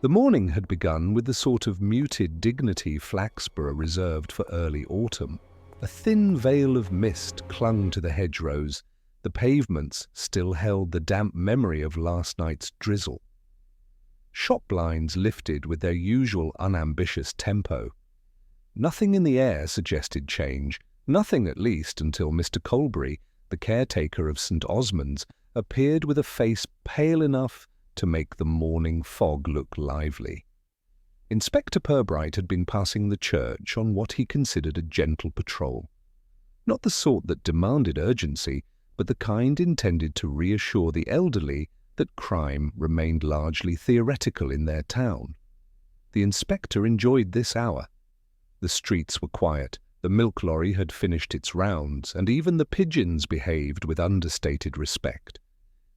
The morning had begun with the sort of muted dignity Flaxborough reserved for early autumn. A thin veil of mist clung to the hedgerows. The pavements still held the damp memory of last night's drizzle. Shop blinds lifted with their usual unambitious tempo. Nothing in the air suggested change, nothing at least until Mr. Colbury, the caretaker of St. Osmond's, appeared with a face pale enough to make the morning fog look lively. Inspector Purbright had been passing the church on what he considered a gentle patrol. Not the sort that demanded urgency, but the kind intended to reassure the elderly that crime remained largely theoretical in their town. The inspector enjoyed this hour. The streets were quiet, the milk lorry had finished its rounds, and even the pigeons behaved with understated respect.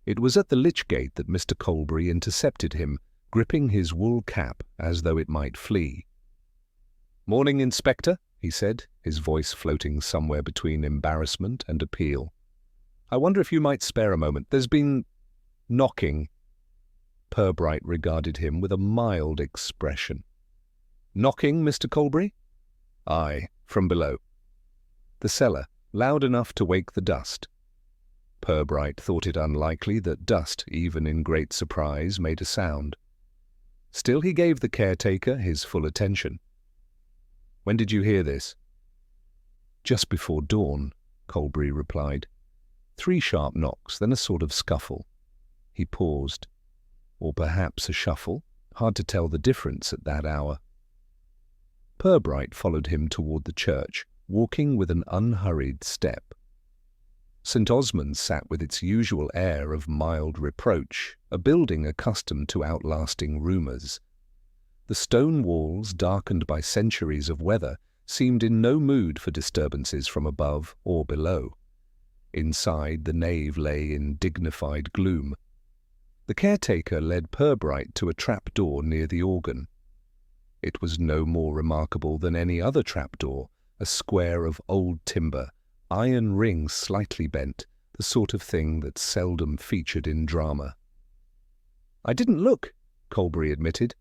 It was at the lich gate that Mr. Colbury intercepted him, gripping his wool cap as though it might flee. "Morning, Inspector," he said, his voice floating somewhere between embarrassment and appeal. "I wonder if you might spare a moment. There's been knocking." Purbright regarded him with a mild expression. "Knocking, Mr. Colbury?" "Aye, from below." "The cellar, loud enough to wake the dust?" Purbright thought it unlikely that dust, even in great surprise, made a sound. Still he gave the caretaker his full attention. "When did you hear this?" "Just before dawn," Colbury replied. 3 sharp knocks, then a sort of scuffle. He paused. Or perhaps a shuffle? Hard to tell the difference at that hour. Purbright followed him toward the church, walking with an unhurried step. St. Osmond's sat with its usual air of mild reproach, a building accustomed to outlasting rumours. The stone walls, darkened by centuries of weather, seemed in no mood for disturbances from above or below. Inside, the nave lay in dignified gloom. The caretaker led Purbright to a trapdoor near the organ. It was no more remarkable than any other trapdoor, a square of old timber, iron rings slightly bent, the sort of thing that seldom featured in drama. "I didn't look," Colbury admitted.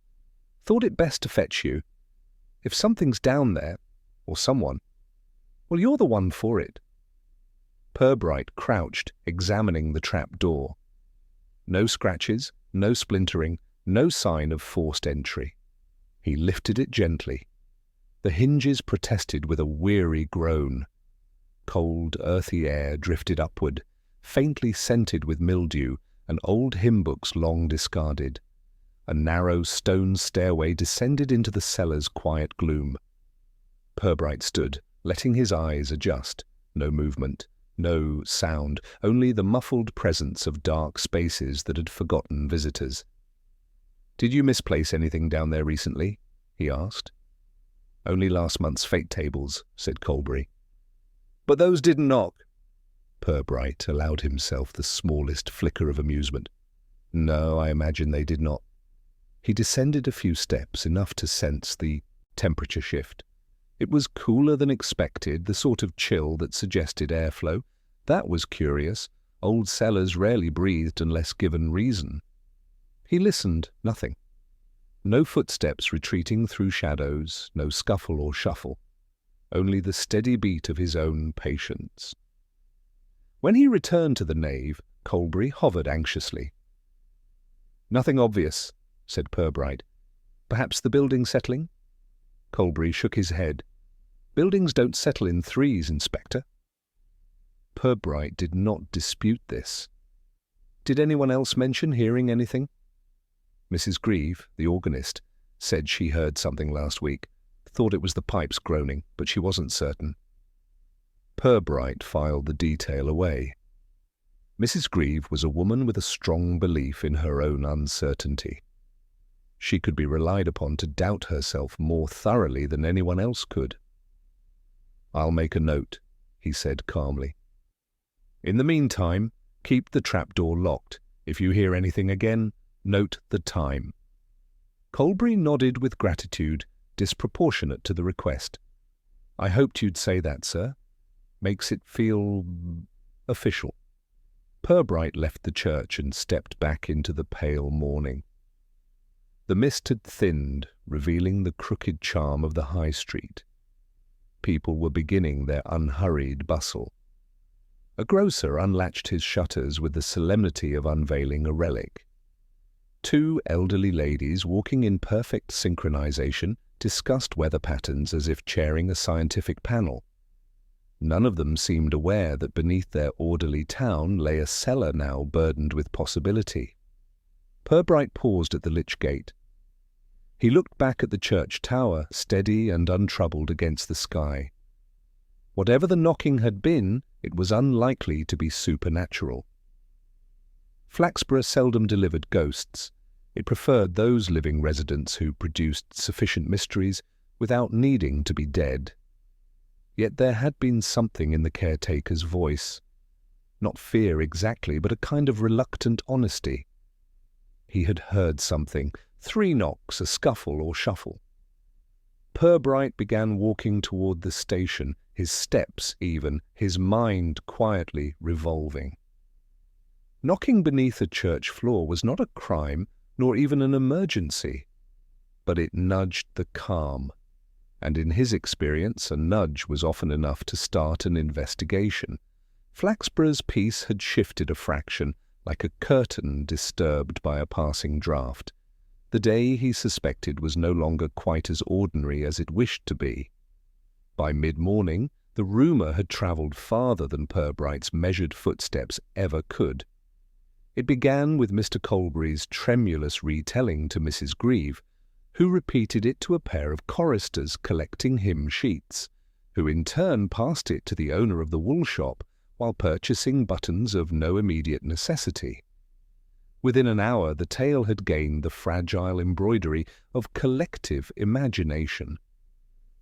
"Thought it best to fetch you. If something's down there, or someone, well, you're the one for it." Purbright crouched, examining the trap-door. No scratches, no splintering, no sign of forced entry. He lifted it gently. The hinges protested with a weary groan. Cold, earthy air drifted upward, faintly scented with mildew and old hymn books long discarded. A narrow stone stairway descended into the cellar's quiet gloom. Purbright stood, letting his eyes adjust. No movement, no sound, only the muffled presence of dark spaces that had forgotten visitors. "Did you misplace anything down there recently?" he asked. "Only last month's fate tables," said Colbury. "But those didn't knock." Purbright allowed himself the smallest flicker of amusement. "No, I imagine they did not." He descended a few steps, enough to sense the temperature shift. It was cooler than expected, the sort of chill that suggested airflow. That was curious. Old cellars rarely breathed unless given reason. He listened, nothing. No footsteps retreating through shadows, no scuffle or shuffle. Only the steady beat of his own patience. When he returned to the nave, Colbury hovered anxiously. "Nothing obvious," said Purbright. "Perhaps the building settling?" Colbury shook his head. "Buildings don't settle in threes, Inspector." Purbright did not dispute this. "Did anyone else mention hearing anything?" "Mrs. Grieve, the organist, said she heard something last week. Thought it was the pipes groaning, but she wasn't certain." Purbright filed the detail away. Mrs. Grieve was a woman with a strong belief in her own uncertainty. She could be relied upon to doubt herself more thoroughly than anyone else could. "I'll make a note," he said calmly. "In the meantime, keep the trapdoor locked. If you hear anything again, note the time." Colbury nodded with gratitude, disproportionate to the request. "I hoped you'd say that, sir. Makes it feel official." Purbright left the church and stepped back into the pale morning. The mist had thinned, revealing the crooked charm of the high street. People were beginning their unhurried bustle. A grocer unlatched his shutters with the solemnity of unveiling a relic. Two elderly ladies, walking in perfect synchronization, discussed weather patterns as if chairing a scientific panel. None of them seemed aware that beneath their orderly town lay a cellar now burdened with possibility. Purbright paused at the lich gate. He looked back at the church tower, steady and untroubled against the sky. Whatever the knocking had been, it was unlikely to be supernatural. Flaxborough seldom delivered ghosts. It preferred those living residents who produced sufficient mysteries without needing to be dead. Yet there had been something in the caretaker's voice. Not fear exactly, but a kind of reluctant honesty. He had heard something, 3 knocks, a scuffle or shuffle. Purbright began walking toward the station, his steps even, his mind quietly revolving. Knocking beneath a church floor was not a crime, nor even an emergency, but it nudged the calm, and in his experience a nudge was often enough to start an investigation. Flaxborough's peace had shifted a fraction, like a curtain disturbed by a passing draught. The day, he suspected, was no longer quite as ordinary as it wished to be. By mid-morning, the rumour had travelled farther than Purbright's measured footsteps ever could. It began with Mr. Colbury's tremulous retelling to Mrs. Grieve, who repeated it to a pair of choristers collecting hymn sheets, who in turn passed it to the owner of the wool shop while purchasing buttons of no immediate necessity. Within an hour the tale had gained the fragile embroidery of collective imagination.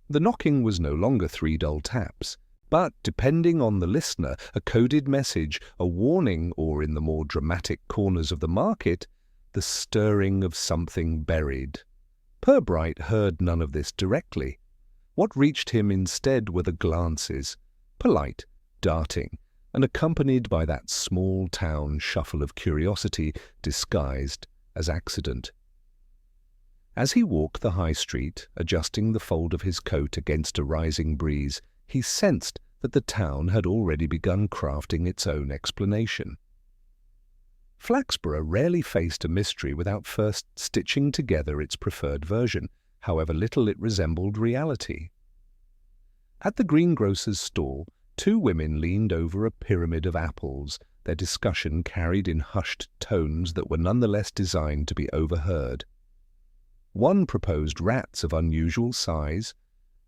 The knocking was no longer 3 dull taps, but, depending on the listener, a coded message, a warning, or in the more dramatic corners of the market, the stirring of something buried. Purbright heard none of this directly. What reached him instead were the glances, polite, darting, and accompanied by that small-town shuffle of curiosity disguised as accident. As he walked the high street, adjusting the fold of his coat against a rising breeze, he sensed that the town had already begun crafting its own explanation. Flaxborough rarely faced a mystery without first stitching together its preferred version, however little it resembled reality. At the greengrocer's stall, 2 women leaned over a pyramid of apples, their discussion carried in hushed tones that were nonetheless designed to be overheard. One proposed rats of unusual size,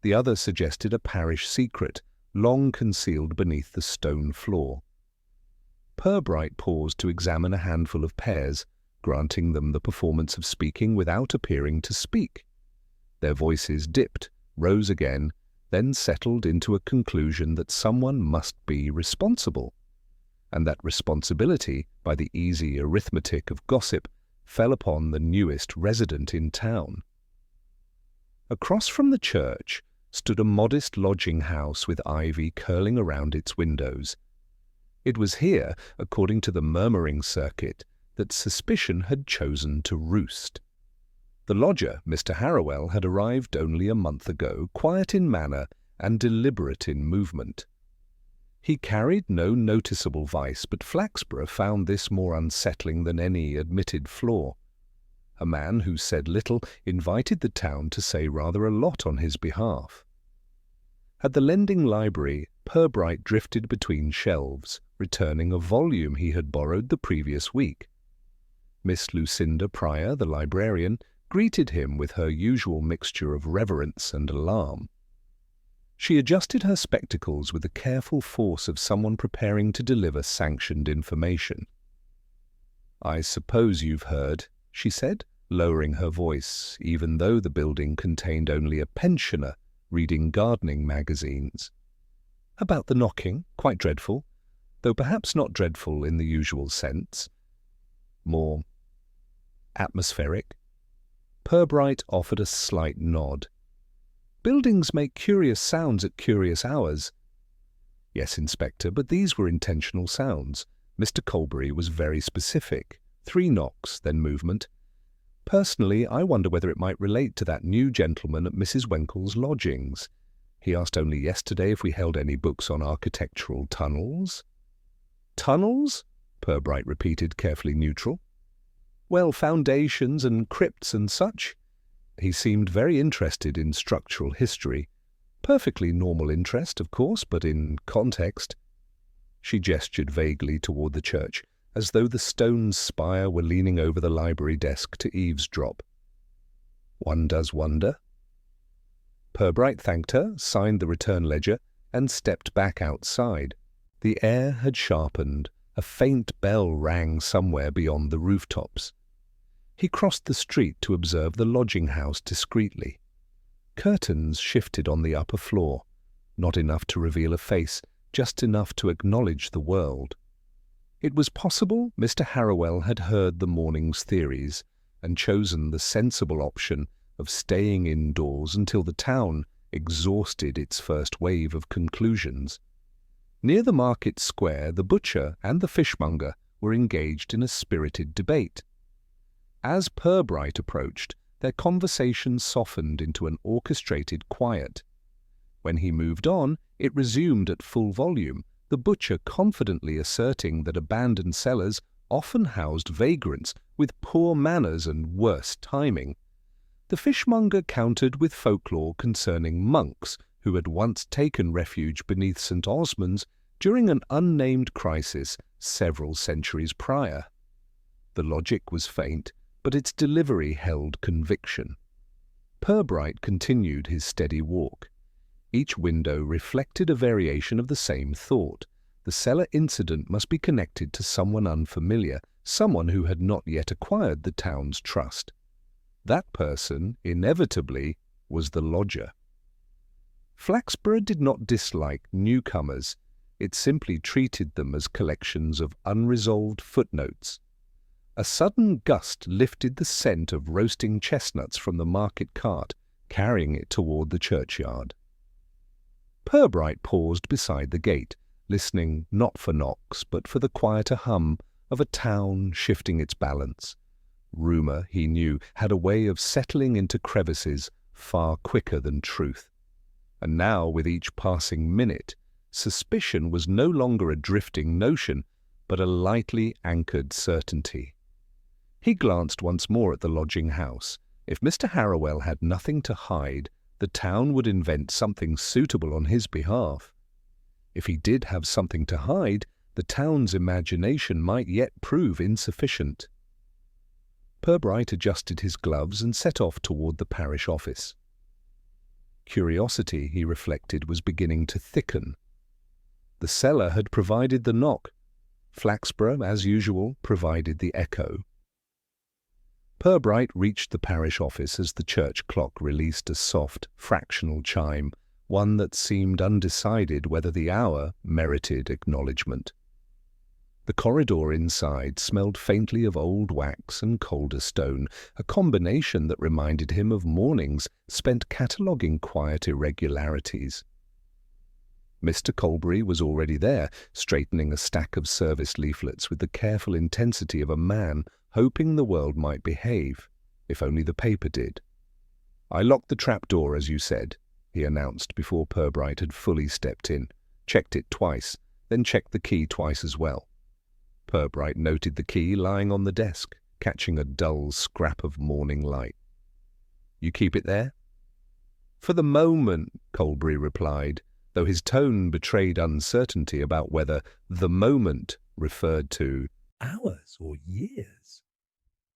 the other suggested a parish secret, long concealed beneath the stone floor. Purbright paused to examine a handful of pears, granting them the performance of speaking without appearing to speak. Their voices dipped, rose again, then settled into a conclusion that someone must be responsible, and that responsibility, by the easy arithmetic of gossip, fell upon the newest resident in town. Across from the church stood a modest lodging-house with ivy curling around its windows. It was here, according to the murmuring circuit, that suspicion had chosen to roost. The lodger, Mr. Harrowell, had arrived only a month ago, quiet in manner and deliberate in movement. He carried no noticeable vice, but Flaxborough found this more unsettling than any admitted flaw. A man who said little invited the town to say rather a lot on his behalf. At the lending library, Purbright drifted between shelves, returning a volume he had borrowed the previous week. Miss Lucinda Pryor, the librarian, greeted him with her usual mixture of reverence and alarm. She adjusted her spectacles with the careful force of someone preparing to deliver sanctioned information. "I suppose you've heard," she said, lowering her voice, even though the building contained only a pensioner reading gardening magazines. "About the knocking, quite dreadful, though perhaps not dreadful in the usual sense. More atmospheric." Purbright offered a slight nod. "Buildings make curious sounds at curious hours." "Yes, Inspector, but these were intentional sounds. Mr. Colbury was very specific. 3 knocks, then movement. Personally, I wonder whether it might relate to that new gentleman at Mrs. Wenkel's lodgings. He asked only yesterday if we held any books on architectural tunnels. Tunnels? Purbright repeated, carefully neutral. Well, foundations and crypts and such. He seemed very interested in structural history. Perfectly normal interest, of course, but in context. She gestured vaguely toward the church, as though the stone spire were leaning over the library desk to eavesdrop. One does wonder. Purbright thanked her, signed the return ledger, and stepped back outside. The air had sharpened. A faint bell rang somewhere beyond the rooftops. He crossed the street to observe the lodging-house discreetly. Curtains shifted on the upper floor, not enough to reveal a face, just enough to acknowledge the world. It was possible Mr. Harrowell had heard the morning's theories and chosen the sensible option of staying indoors until the town exhausted its first wave of conclusions. Near the market square, the butcher and the fishmonger were engaged in a spirited debate. As Purbright approached, their conversation softened into an orchestrated quiet. When he moved on, it resumed at full volume, the butcher confidently asserting that abandoned cellars often housed vagrants with poor manners and worse timing. The fishmonger countered with folklore concerning monks who had once taken refuge beneath St. Osmond's during an unnamed crisis several centuries prior. The logic was faint, but its delivery held conviction. Purbright continued his steady walk. Each window reflected a variation of the same thought. The cellar incident must be connected to someone unfamiliar, someone who had not yet acquired the town's trust. That person, inevitably, was the lodger. Flaxborough did not dislike newcomers. It simply treated them as collections of unresolved footnotes. A sudden gust lifted the scent of roasting chestnuts from the market cart, carrying it toward the churchyard. Purbright paused beside the gate, listening not for knocks, but for the quieter hum of a town shifting its balance. Rumour, he knew, had a way of settling into crevices far quicker than truth. And now, with each passing minute, suspicion was no longer a drifting notion, but a lightly anchored certainty. He glanced once more at the lodging-house. If Mr. Harrowell had nothing to hide, the town would invent something suitable on his behalf. If he did have something to hide, the town's imagination might yet prove insufficient. Purbright adjusted his gloves and set off toward the parish office. Curiosity, he reflected, was beginning to thicken. The cellar had provided the knock. Flaxborough, as usual, provided the echo. Purbright reached the parish office as the church clock released a soft, fractional chime, one that seemed undecided whether the hour merited acknowledgement. The corridor inside smelled faintly of old wax and colder stone, a combination that reminded him of mornings spent cataloguing quiet irregularities. Mr. Colbury was already there, straightening a stack of service leaflets with the careful intensity of a man hoping the world might behave, if only the paper did. "I locked the trapdoor, as you said," he announced before Purbright had fully stepped in, checked it twice, then checked the key twice as well. Purbright noted the key lying on the desk, catching a dull scrap of morning light. "You keep it there?" "For the moment," Colbury replied, though his tone betrayed uncertainty about whether the moment referred to hours or years.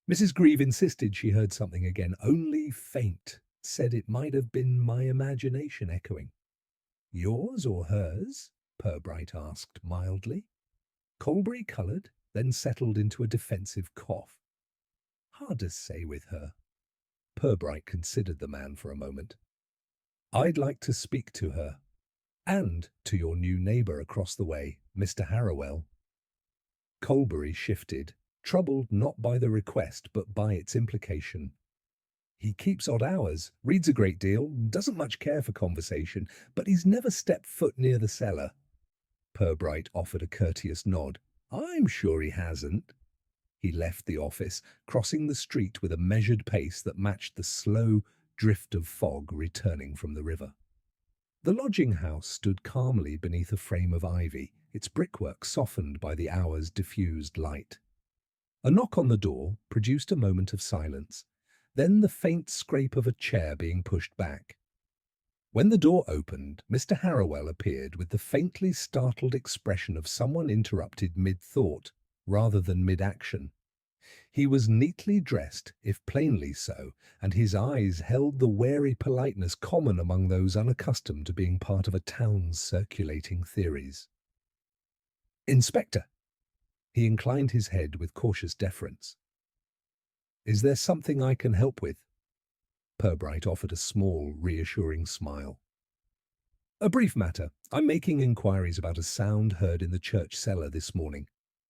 Mrs. Grieve insisted she heard something again, only faint, said it might have been my imagination echoing. "Yours or hers?" Purbright asked mildly. Colbury coloured, then settled into a defensive cough. "Hard to say with her." Purbright considered the man for a moment. "I'd like to speak to her, and to your new neighbour across the way, Mr. Harrowell." Colbury shifted, troubled not by the request but by its implication. "He keeps odd hours, reads a great deal, doesn't much care for conversation, but he's never stepped foot near the cellar." Purbright offered a courteous nod. "I'm sure he hasn't." He left the office, crossing the street with a measured pace that matched the slow drift of fog returning from the river. The lodging house stood calmly beneath a frame of ivy, its brickwork softened by the hour's diffused light. A knock on the door produced a moment of silence, then the faint scrape of a chair being pushed back. When the door opened, Mr. Harrowell appeared with the faintly startled expression of someone interrupted mid-thought, rather than mid-action. He was neatly dressed, if plainly so, and his eyes held the wary politeness common among those unaccustomed to being part of a town's circulating theories. "Inspector!" He inclined his head with cautious deference. "Is there something I can help with?" Purbright offered a small, reassuring smile. "A brief matter. I'm making inquiries about a sound heard in the church cellar this morning.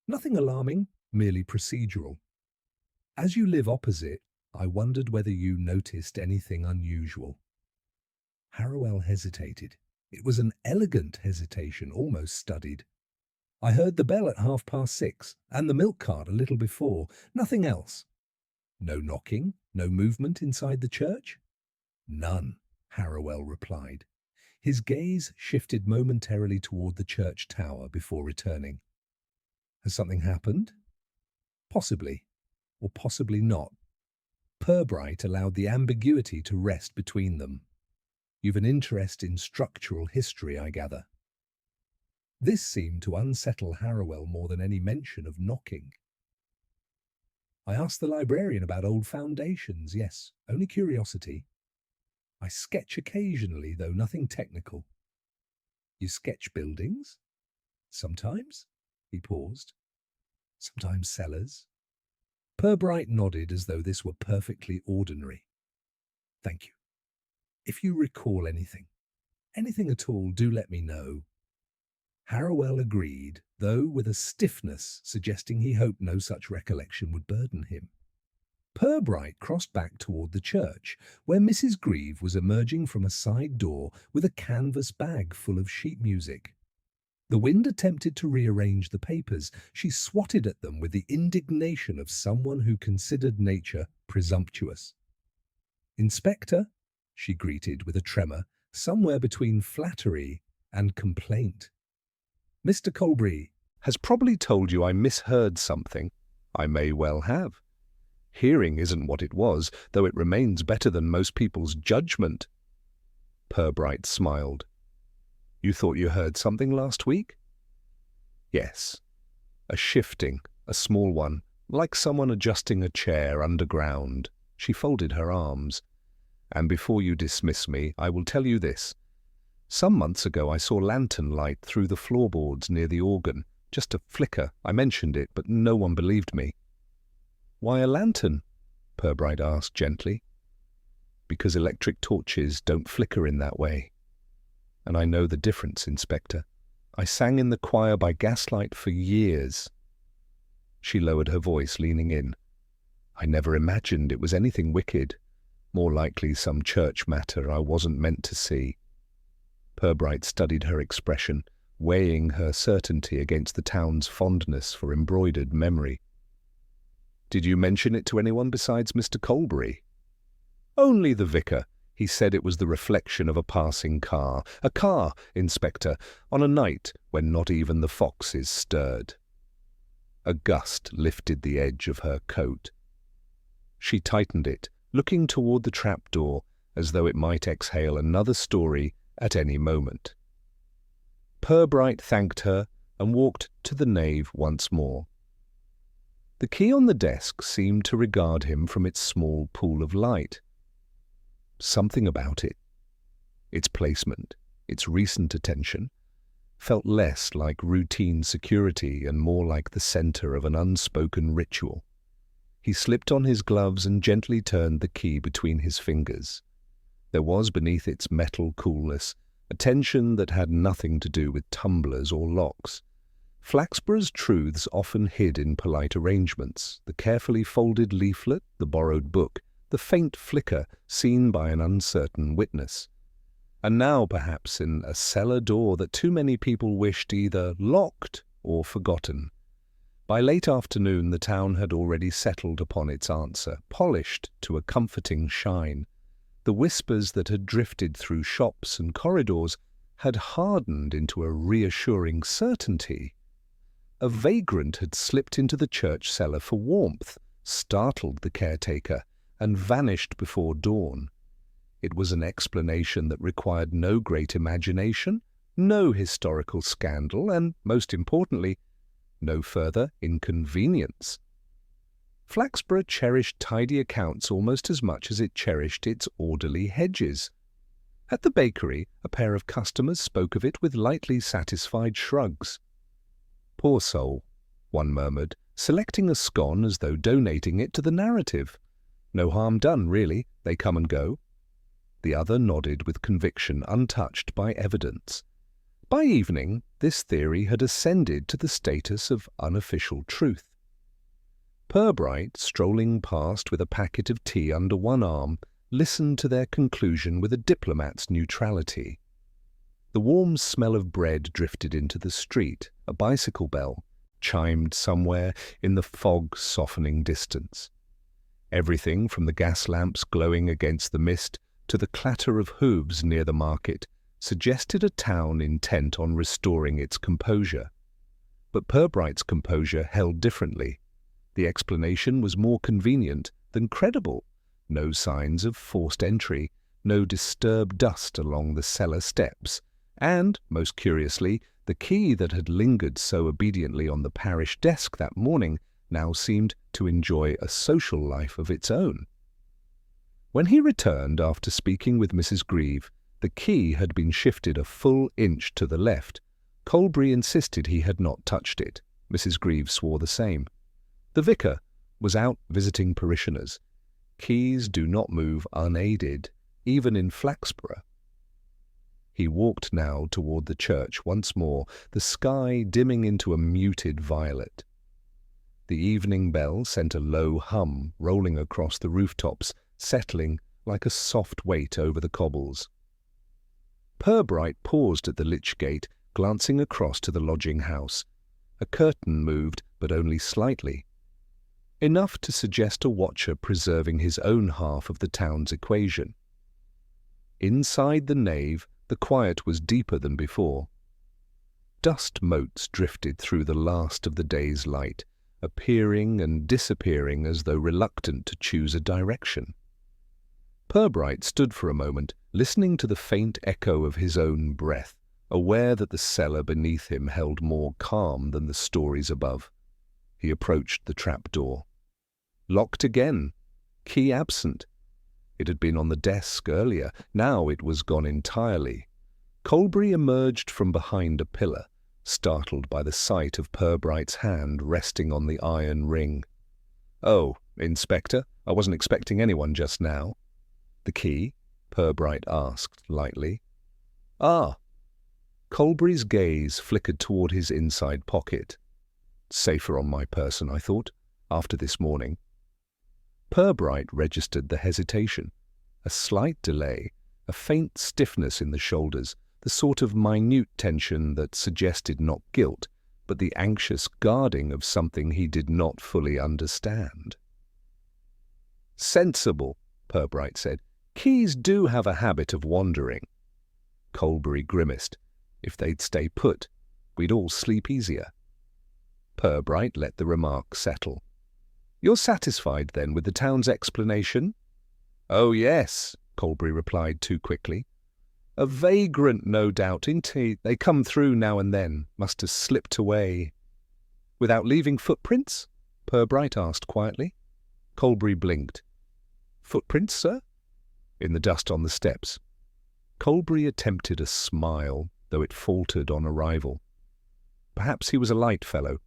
Nothing alarming, merely procedural. As you live opposite, I wondered whether you noticed anything unusual." Harrowell hesitated. It was an elegant hesitation, almost studied. "I heard the bell at 6:30, and the milk cart a little before. Nothing else." "No knocking? No movement inside the church?" "None," Harrowell replied. His gaze shifted momentarily toward the church tower before returning. "Has something happened?" "Possibly, or possibly not." Purbright allowed the ambiguity to rest between them. "You've an interest in structural history, I gather." This seemed to unsettle Harrowell more than any mention of knocking. "I asked the librarian about old foundations, yes, only curiosity. I sketch occasionally, though nothing technical." "You sketch buildings?" "Sometimes." He paused. "Sometimes cellars." Purbright nodded as though this were perfectly ordinary. "Thank you. If you recall anything at all, do let me know." Harrowell agreed, though with a stiffness suggesting he hoped no such recollection would burden him. Purbright crossed back toward the church, where Mrs. Grieve was emerging from a side door with a canvas bag full of sheet music. The wind attempted to rearrange the papers. She swatted at them with the indignation of someone who considered nature presumptuous. "Inspector," she greeted with a tremor, somewhere between flattery and complaint. "Mr. Colbury has probably told you I misheard something. I may well have. Hearing isn't what it was, though it remains better than most people's judgment." Purbright smiled. "You thought you heard something last week?" "Yes. A shifting, a small one, like someone adjusting a chair underground." She folded her arms. "And before you dismiss me, I will tell you this. Some months ago I saw lantern light through the floorboards near the organ. Just a flicker. I mentioned it, but no one believed me." "Why a lantern?" Purbright asked gently. "Because electric torches don't flicker in that way. And I know the difference, Inspector. I sang in the choir by gaslight for years." She lowered her voice, leaning in. "I never imagined it was anything wicked. More likely some church matter I wasn't meant to see." Purbright studied her expression, weighing her certainty against the town's fondness for embroidered memory. "Did you mention it to anyone besides Mr. Colbury?" "Only the vicar. He said it was the reflection of a passing car. A car, Inspector, on a night when not even the foxes stirred." A gust lifted the edge of her coat. She tightened it, looking toward the trapdoor as though it might exhale another story at any moment. Purbright thanked her and walked to the nave once more. The key on the desk seemed to regard him from its small pool of light. Something about it, its placement, its recent attention, felt less like routine security and more like the center of an unspoken ritual. He slipped on his gloves and gently turned the key between his fingers. There was beneath its metal coolness a tension that had nothing to do with tumblers or locks. Flaxborough's truths often hid in polite arrangements, the carefully folded leaflet, the borrowed book, the faint flicker seen by an uncertain witness. And now, perhaps, in a cellar door that too many people wished either locked or forgotten. By late afternoon the town had already settled upon its answer, polished to a comforting shine. The whispers that had drifted through shops and corridors had hardened into a reassuring certainty. A vagrant had slipped into the church cellar for warmth, startled the caretaker, and vanished before dawn. It was an explanation that required no great imagination, no historical scandal, and, most importantly, no further inconvenience. Flaxborough cherished tidy accounts almost as much as it cherished its orderly hedges. At the bakery, a pair of customers spoke of it with lightly satisfied shrugs. "Poor soul," one murmured, selecting a scone as though donating it to the narrative. "No harm done, really. They come and go." The other nodded with conviction, untouched by evidence. By evening, this theory had ascended to the status of unofficial truth. Purbright, strolling past with a packet of tea under one arm, listened to their conclusion with a diplomat's neutrality. The warm smell of bread drifted into the street. A bicycle bell chimed somewhere in the fog-softening distance. Everything from the gas lamps glowing against the mist to the clatter of hooves near the market suggested a town intent on restoring its composure. But Purbright's composure held differently. The explanation was more convenient than credible. No signs of forced entry, no disturbed dust along the cellar steps, and, most curiously, the key that had lingered so obediently on the parish desk that morning now seemed to enjoy a social life of its own. When he returned after speaking with Mrs. Grieve, the key had been shifted a full inch to the left. Colbury insisted he had not touched it. Mrs. Grieve swore the same. The vicar was out visiting parishioners. Keys do not move unaided, even in Flaxborough. He walked now toward the church once more, the sky dimming into a muted violet. The evening bell sent a low hum rolling across the rooftops, settling like a soft weight over the cobbles. Purbright paused at the lich gate, glancing across to the lodging house. A curtain moved, but only slightly. Enough to suggest a watcher preserving his own half of the town's equation. Inside the nave, the quiet was deeper than before. Dust motes drifted through the last of the day's light, appearing and disappearing as though reluctant to choose a direction. Purbright stood for a moment, listening to the faint echo of his own breath, aware that the cellar beneath him held more calm than the stories above. He approached the trapdoor. Locked again. Key absent. It had been on the desk earlier. Now it was gone entirely. Colbury emerged from behind a pillar, startled by the sight of Purbright's hand resting on the iron ring. "Oh, Inspector, I wasn't expecting anyone just now." "The key?" Purbright asked lightly. "Ah." Colbury's gaze flickered toward his inside pocket. "Safer on my person, I thought, after this morning." Purbright registered the hesitation. A slight delay, a faint stiffness in the shoulders, the sort of minute tension that suggested not guilt, but the anxious guarding of something he did not fully understand. "Sensible," Purbright said. "Keys do have a habit of wandering." Colbury grimaced. "If they'd stay put, we'd all sleep easier." Purbright let the remark settle. "You're satisfied, then, with the town's explanation?" "Oh, yes," Colbury replied too quickly. "A vagrant, no doubt, indeed. They come through now and then. Must have slipped away." "Without leaving footprints?" Purbright asked quietly. Colbury blinked. "Footprints, sir?" "In the dust on the steps." Colbury attempted a smile, though it faltered on arrival. Perhaps he was a light fellow.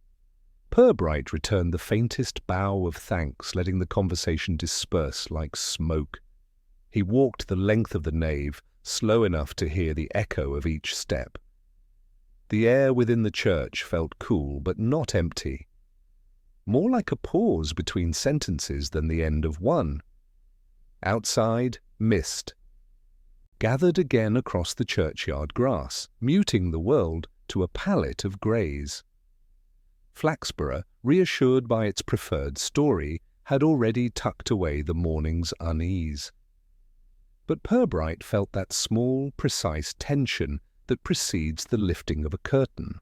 Purbright returned the faintest bow of thanks, letting the conversation disperse like smoke. He walked the length of the nave, slow enough to hear the echo of each step. The air within the church felt cool but not empty. More like a pause between sentences than the end of one. Outside, mist. Gathered again across the churchyard grass, muting the world to a palette of greys. Flaxborough, reassured by its preferred story, had already tucked away the morning's unease. But Purbright felt that small, precise tension that precedes the lifting of a curtain.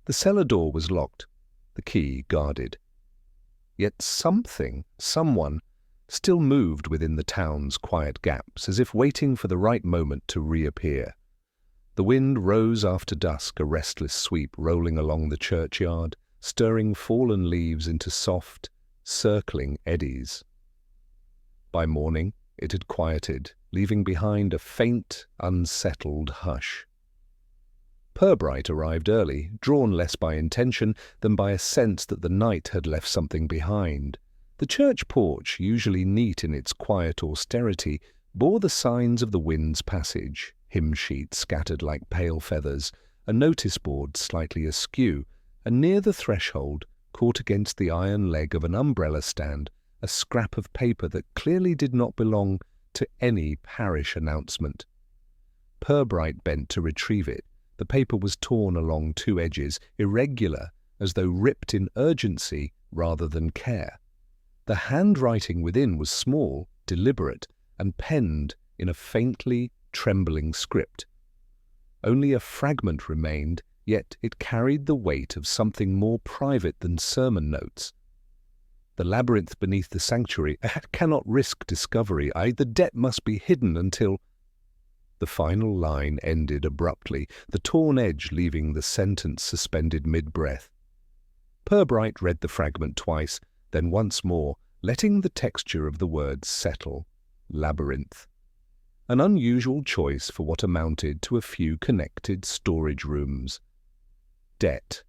The cellar door was locked, the key guarded. Yet someone, still moved within the town's quiet gaps, as if waiting for the right moment to reappear. The wind rose after dusk, a restless sweep rolling along the churchyard, stirring fallen leaves into soft, circling eddies. By morning, it had quieted, leaving behind a faint, unsettled hush. Purbright arrived early, drawn less by intention than by a sense that the night had left something behind. The church porch, usually neat in its quiet austerity, bore the signs of the wind's passage, hymn sheets scattered like pale feathers, a notice board slightly askew, and near the threshold, caught against the iron leg of an umbrella stand, a scrap of paper that clearly did not belong to any parish announcement. Purbright bent to retrieve it. The paper was torn along two edges, irregular, as though ripped in urgency rather than care. The handwriting within was small, deliberate, and penned in a faintly trembling script. Only a fragment remained, yet it carried the weight of something more private than sermon notes. The labyrinth beneath the sanctuary cannot risk discovery. The debt must be hidden until... The final line ended abruptly, the torn edge leaving the sentence suspended mid-breath. Purbright read the fragment twice, then once more, letting the texture of the words settle. Labyrinth. An unusual choice for what amounted to a few connected storage rooms. Debt.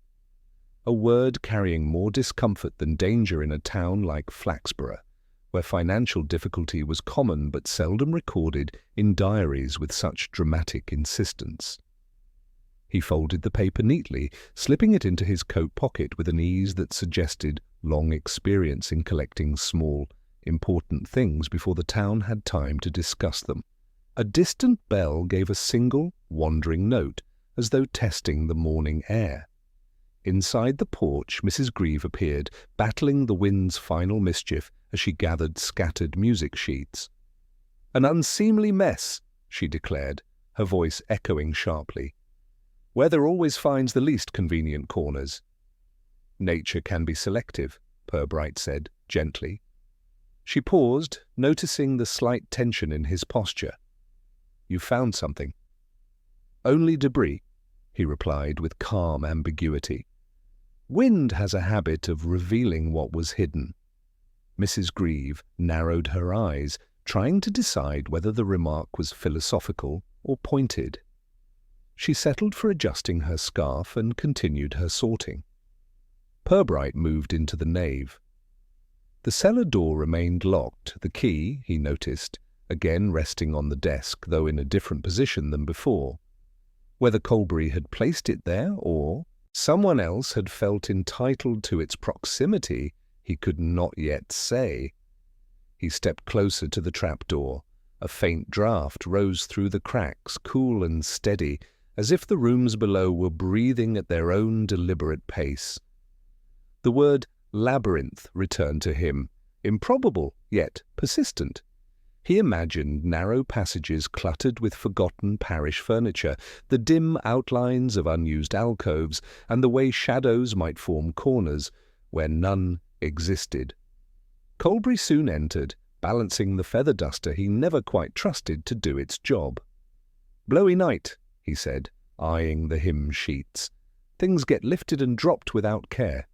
A word carrying more discomfort than danger in a town like Flaxborough, where financial difficulty was common but seldom recorded in diaries with such dramatic insistence. He folded the paper neatly, slipping it into his coat pocket with an ease that suggested long experience in collecting small, important things before the town had time to discuss them. A distant bell gave a single, wandering note, as though testing the morning air. Inside the porch, Mrs. Grieve appeared, battling the wind's final mischief as she gathered scattered music sheets. "An unseemly mess," she declared, her voice echoing sharply. "Weather always finds the least convenient corners." "Nature can be selective," Purbright said, gently. She paused, noticing the slight tension in his posture. "You found something?" "Only debris," he replied with calm ambiguity. "Wind has a habit of revealing what was hidden." Mrs. Grieve narrowed her eyes, trying to decide whether the remark was philosophical or pointed. She settled for adjusting her scarf and continued her sorting. Purbright moved into the nave. The cellar door remained locked, the key, he noticed, again resting on the desk, though in a different position than before. Whether Colbury had placed it there, or someone else had felt entitled to its proximity, he could not yet say. He stepped closer to the trapdoor. A faint draught rose through the cracks, cool and steady, as if the rooms below were breathing at their own deliberate pace. The word labyrinth returned to him, improbable, yet persistent. He imagined narrow passages cluttered with forgotten parish furniture, the dim outlines of unused alcoves, and the way shadows might form corners where none existed. Colbury soon entered, balancing the feather duster he never quite trusted to do its job. "Blowy night," he said, eyeing the hymn sheets. "Things get lifted and dropped without care."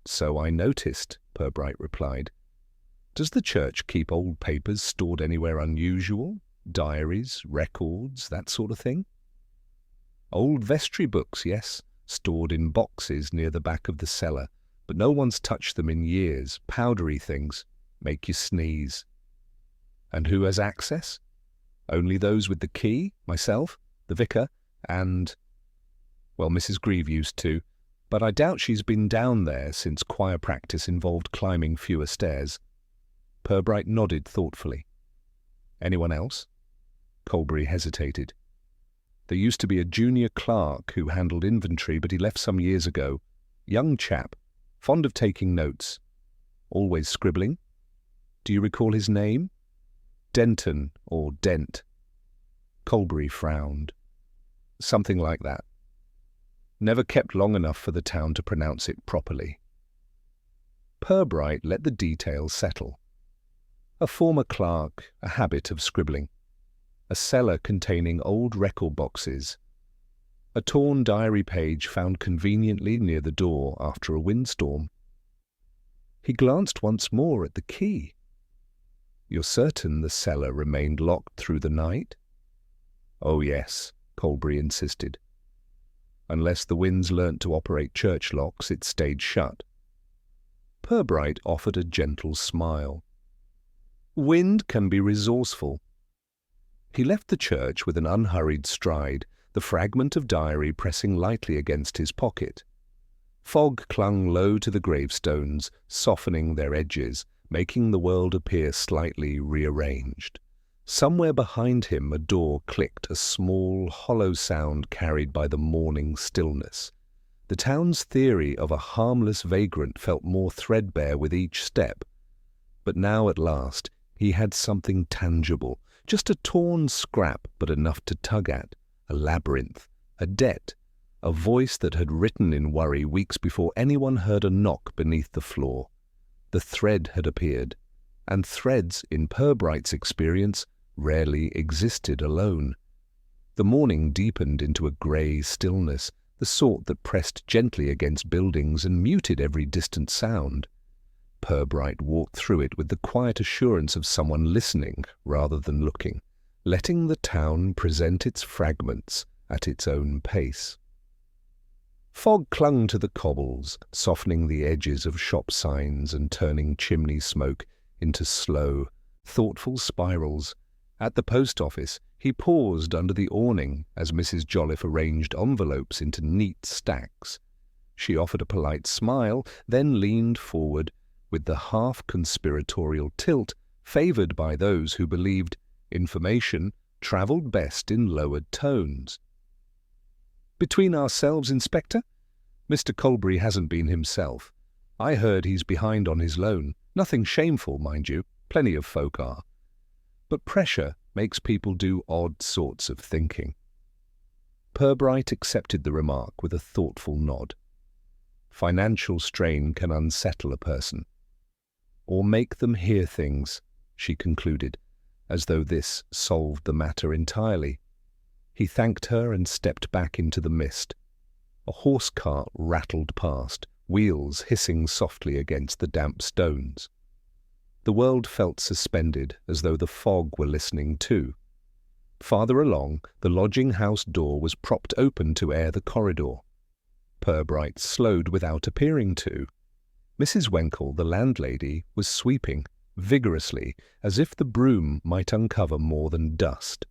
"So I noticed," Purbright replied. "Does the church keep old papers stored anywhere unusual? Diaries, records, that sort of thing?" "Old vestry books, yes, stored in boxes near the back of the cellar, but no one's touched them in years. Powdery things. Make you sneeze." "And who has access?" "Only those with the key, myself, the vicar, and... well, Mrs. Grieve used to, but I doubt she's been down there since choir practice involved climbing fewer stairs." Purbright nodded thoughtfully. "Anyone else?" Colbury hesitated. "There used to be a junior clerk who handled inventory, but he left some years ago. Young chap, fond of taking notes. Always scribbling. Do you recall his name? Denton or Dent. Colbury frowned. Something like that. Never kept long enough for the town to pronounce it properly. Purbright let the details settle. A former clerk, a habit of scribbling. A cellar containing old record boxes. A torn diary page found conveniently near the door after a windstorm. He glanced once more at the key. You're certain the cellar remained locked through the night? Oh yes, Colbury insisted. Unless the winds learnt to operate church locks, it stayed shut. Purbright offered a gentle smile. Wind can be resourceful. He left the church with an unhurried stride, the fragment of diary pressing lightly against his pocket. Fog clung low to the gravestones, softening their edges, making the world appear slightly rearranged. Somewhere behind him a door clicked, a small, hollow sound carried by the morning stillness. The town's theory of a harmless vagrant felt more threadbare with each step. But now at last he had something tangible, just a torn scrap but enough to tug at, a labyrinth, a debt, a voice that had written in worry weeks before anyone heard a knock beneath the floor. The thread had appeared, and threads, in Purbright's experience, rarely existed alone. The morning deepened into a grey stillness, the sort that pressed gently against buildings and muted every distant sound. Purbright walked through it with the quiet assurance of someone listening rather than looking, letting the town present its fragments at its own pace. Fog clung to the cobbles, softening the edges of shop signs and turning chimney smoke into slow, thoughtful spirals. At the post office, he paused under the awning as Mrs. Jolliffe arranged envelopes into neat stacks. She offered a polite smile, then leaned forward, with the half-conspiratorial tilt favoured by those who believed information travelled best in lowered tones. Between ourselves, Inspector, Mr. Colbury hasn't been himself. I heard he's behind on his loan. Nothing shameful, mind you. Plenty of folk are. But pressure makes people do odd sorts of thinking. Purbright accepted the remark with a thoughtful nod. Financial strain can unsettle a person. Or make them hear things, she concluded, as though this solved the matter entirely. He thanked her and stepped back into the mist. A horse cart rattled past, wheels hissing softly against the damp stones. The world felt suspended, as though the fog were listening too. Farther along, the lodging-house door was propped open to air the corridor. Purbright slowed without appearing to. Mrs. Wenkle, the landlady, was sweeping, vigorously, as if the broom might uncover more than dust.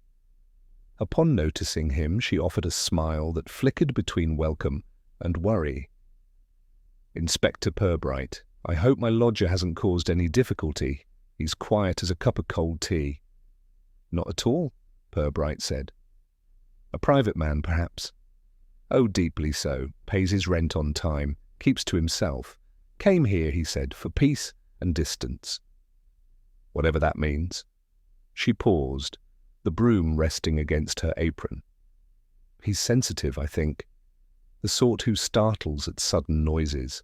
Upon noticing him, she offered a smile that flickered between welcome and worry. "Inspector Purbright, I hope my lodger hasn't caused any difficulty. He's quiet as a cup of cold tea." "Not at all," Purbright said. "A private man, perhaps?" "Oh, deeply so. Pays his rent on time. Keeps to himself. Came here, he said, for peace and distance." "Whatever that means." She paused, the broom resting against her apron. "He's sensitive, I think. The sort who startles at sudden noises."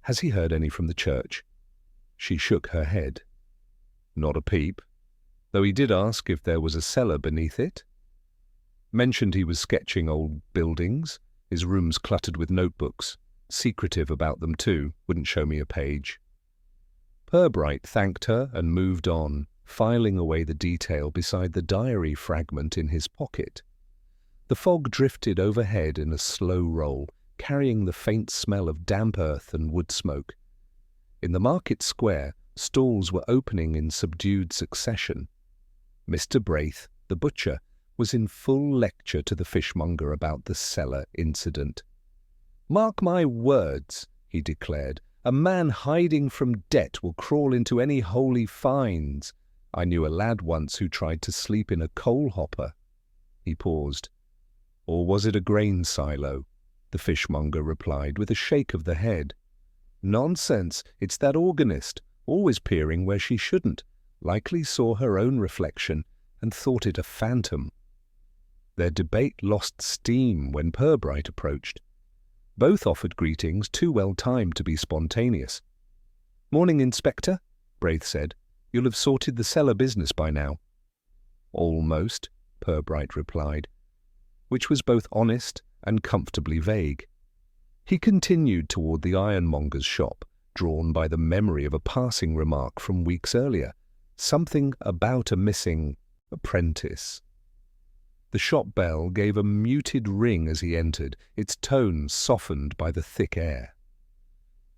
"Has he heard any from the church?" She shook her head. "Not a peep, though he did ask if there was a cellar beneath it. Mentioned he was sketching old buildings, his rooms cluttered with notebooks. Secretive about them too, wouldn't show me a page." Purbright thanked her and moved on, filing away the detail beside the diary fragment in his pocket. The fog drifted overhead in a slow roll, carrying the faint smell of damp earth and wood smoke. In the market square, stalls were opening in subdued succession. Mr. Braith, the butcher, was in full lecture to the fishmonger about the cellar incident. "Mark my words," he declared, "a man hiding from debt will crawl into any hole he finds. I knew a lad once who tried to sleep in a coal hopper." He paused. "Or was it a grain silo?" the fishmonger replied with a shake of the head. "Nonsense, it's that organist, always peering where she shouldn't, likely saw her own reflection and thought it a phantom." Their debate lost steam when Purbright approached. Both offered greetings too well timed to be spontaneous. "Morning, Inspector," Braith said. "You'll have sorted the cellar business by now." "Almost," Purbright replied, which was both honest and comfortably vague. He continued toward the ironmonger's shop, drawn by the memory of a passing remark from weeks earlier, something about a missing apprentice. The shop bell gave a muted ring as he entered, its tone softened by the thick air.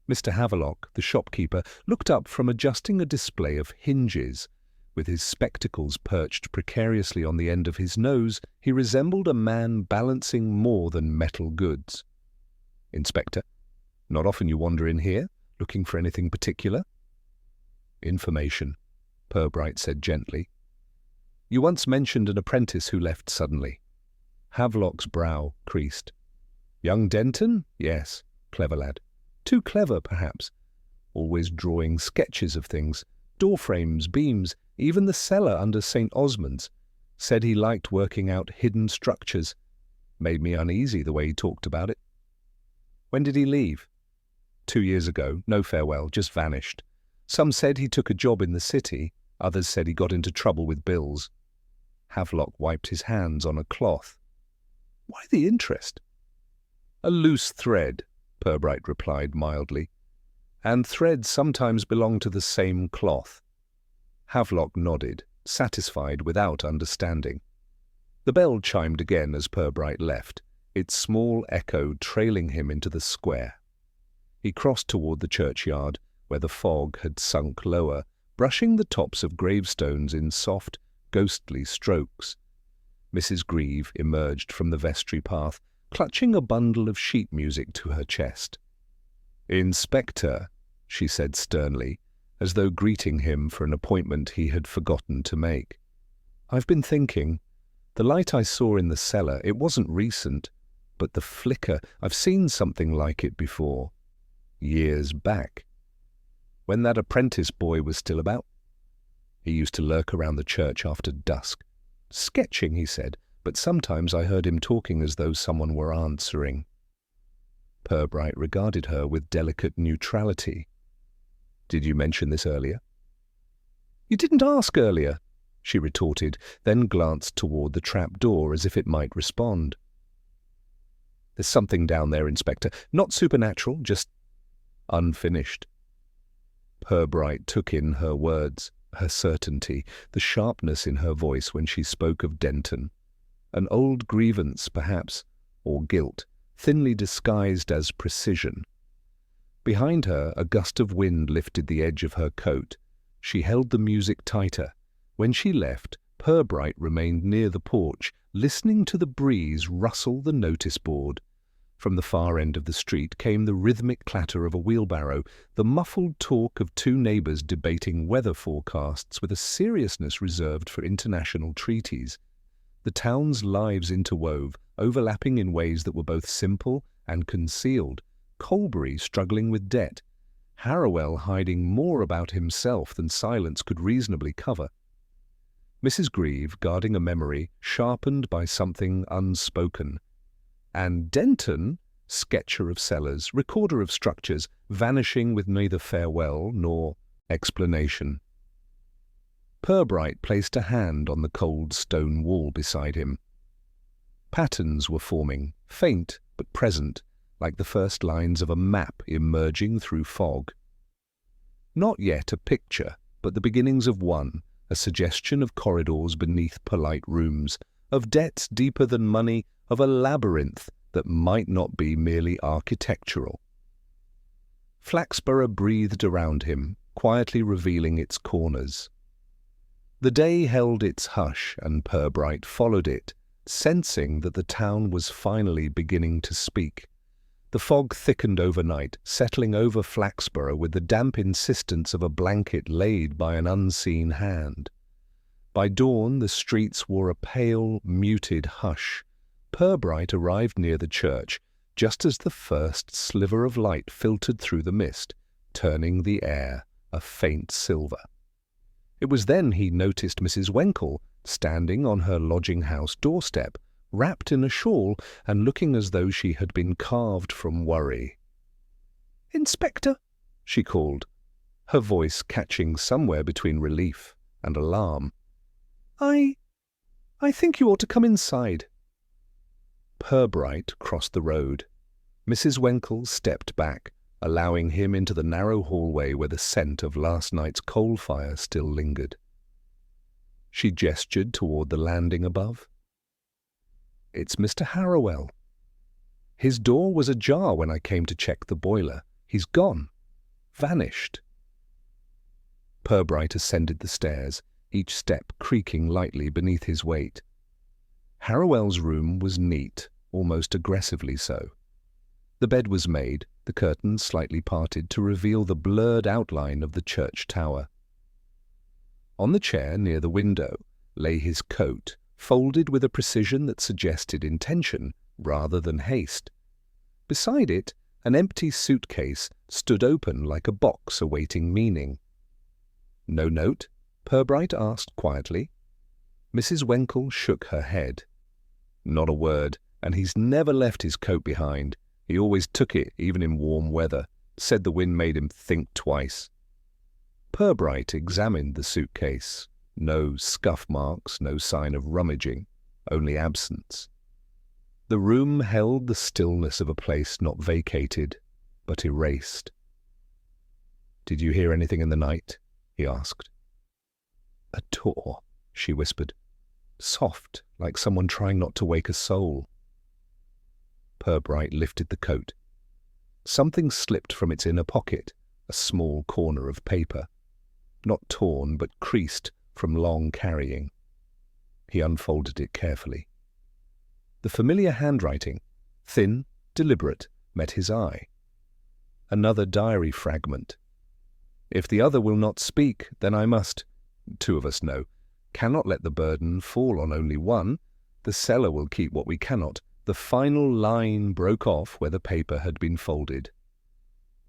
Mr. Havelock, the shopkeeper, looked up from adjusting a display of hinges. With his spectacles perched precariously on the end of his nose, he resembled a man balancing more than metal goods. "Inspector, not often you wander in here, looking for anything particular?" "Information," Purbright said gently. "You once mentioned an apprentice who left suddenly." Havelock's brow creased. "Young Denton? Yes, clever lad. Too clever, perhaps. Always drawing sketches of things, door frames, beams, even the cellar under St. Osmond's. Said he liked working out hidden structures. Made me uneasy the way he talked about it." "When did he leave?" 2 years ago. No farewell, just vanished. Some said he took a job in the city. Others said he got into trouble with bills." Havelock wiped his hands on a cloth. "Why the interest?" "A loose thread," Purbright replied mildly. "And threads sometimes belong to the same cloth." Havelock nodded, satisfied without understanding. The bell chimed again as Purbright left, its small echo trailing him into the square. He crossed toward the churchyard, where the fog had sunk lower, brushing the tops of gravestones in soft, ghostly strokes. Mrs. Grieve emerged from the vestry path, clutching a bundle of sheet music to her chest. "Inspector," she said sternly, as though greeting him for an appointment he had forgotten to make. "I've been thinking. The light I saw in the cellar, it wasn't recent, but the flicker, I've seen something like it before. Years back. When that apprentice boy was still about. He used to lurk around the church after dusk. Sketching, he said, but sometimes I heard him talking as though someone were answering." Purbright regarded her with delicate neutrality. "Did you mention this earlier?" "You didn't ask earlier," she retorted, then glanced toward the trap door as if it might respond. "There's something down there, Inspector. Not supernatural, just unfinished." Purbright took in her words, her certainty, the sharpness in her voice when she spoke of Denton. An old grievance, perhaps, or guilt, thinly disguised as precision. Behind her, a gust of wind lifted the edge of her coat. She held the music tighter. When she left, Purbright remained near the porch, listening to the breeze rustle the notice board. From the far end of the street came the rhythmic clatter of a wheelbarrow, the muffled talk of two neighbours debating weather forecasts with a seriousness reserved for international treaties. The town's lives interwove, overlapping in ways that were both simple and concealed. Colbury struggling with debt, Harrowell hiding more about himself than silence could reasonably cover. Mrs. Grieve guarding a memory sharpened by something unspoken. And Denton, sketcher of cellars, recorder of structures, vanishing with neither farewell nor explanation. Purbright placed a hand on the cold stone wall beside him. Patterns were forming, faint but present, like the first lines of a map emerging through fog. Not yet a picture, but the beginnings of one, a suggestion of corridors beneath polite rooms, of debts deeper than money, of a labyrinth that might not be merely architectural. Flaxborough breathed around him, quietly revealing its corners. The day held its hush, and Purbright followed it, sensing that the town was finally beginning to speak. The fog thickened overnight, settling over Flaxborough with the damp insistence of a blanket laid by an unseen hand. By dawn, the streets wore a pale, muted hush. Purbright arrived near the church, just as the first sliver of light filtered through the mist, turning the air a faint silver. It was then he noticed Mrs. Wenkle standing on her lodging-house doorstep, wrapped in a shawl and looking as though she had been carved from worry. "Inspector," she called, her voice catching somewhere between relief and alarm. I think you ought to come inside." Purbright crossed the road. Mrs. Wenkle stepped back, allowing him into the narrow hallway where the scent of last night's coal fire still lingered. She gestured toward the landing above. "It's Mr. Harrowell. His door was ajar when I came to check the boiler. He's gone. Vanished." Purbright ascended the stairs, each step creaking lightly beneath his weight. Harrowell's room was neat, almost aggressively so. The bed was made, the curtains slightly parted to reveal the blurred outline of the church tower. On the chair near the window lay his coat, folded with a precision that suggested intention rather than haste. Beside it, an empty suitcase stood open like a box awaiting meaning. "No note?" Purbright asked quietly. Mrs. Wenkle shook her head. "Not a word, and he's never left his coat behind. He always took it, even in warm weather. Said the wind made him think twice." Purbright examined the suitcase. No scuff marks, no sign of rummaging, only absence. The room held the stillness of a place not vacated, but erased. "Did you hear anything in the night?" he asked. "A door," she whispered. "Soft, like someone trying not to wake a soul." Purbright lifted the coat. Something slipped from its inner pocket, a small corner of paper. Not torn, but creased from long carrying. He unfolded it carefully. The familiar handwriting, thin, deliberate, met his eye. Another diary fragment. "If the other will not speak, then I must. Two of us know. Cannot let the burden fall on only one. The cellar will keep what we cannot." The final line broke off where the paper had been folded.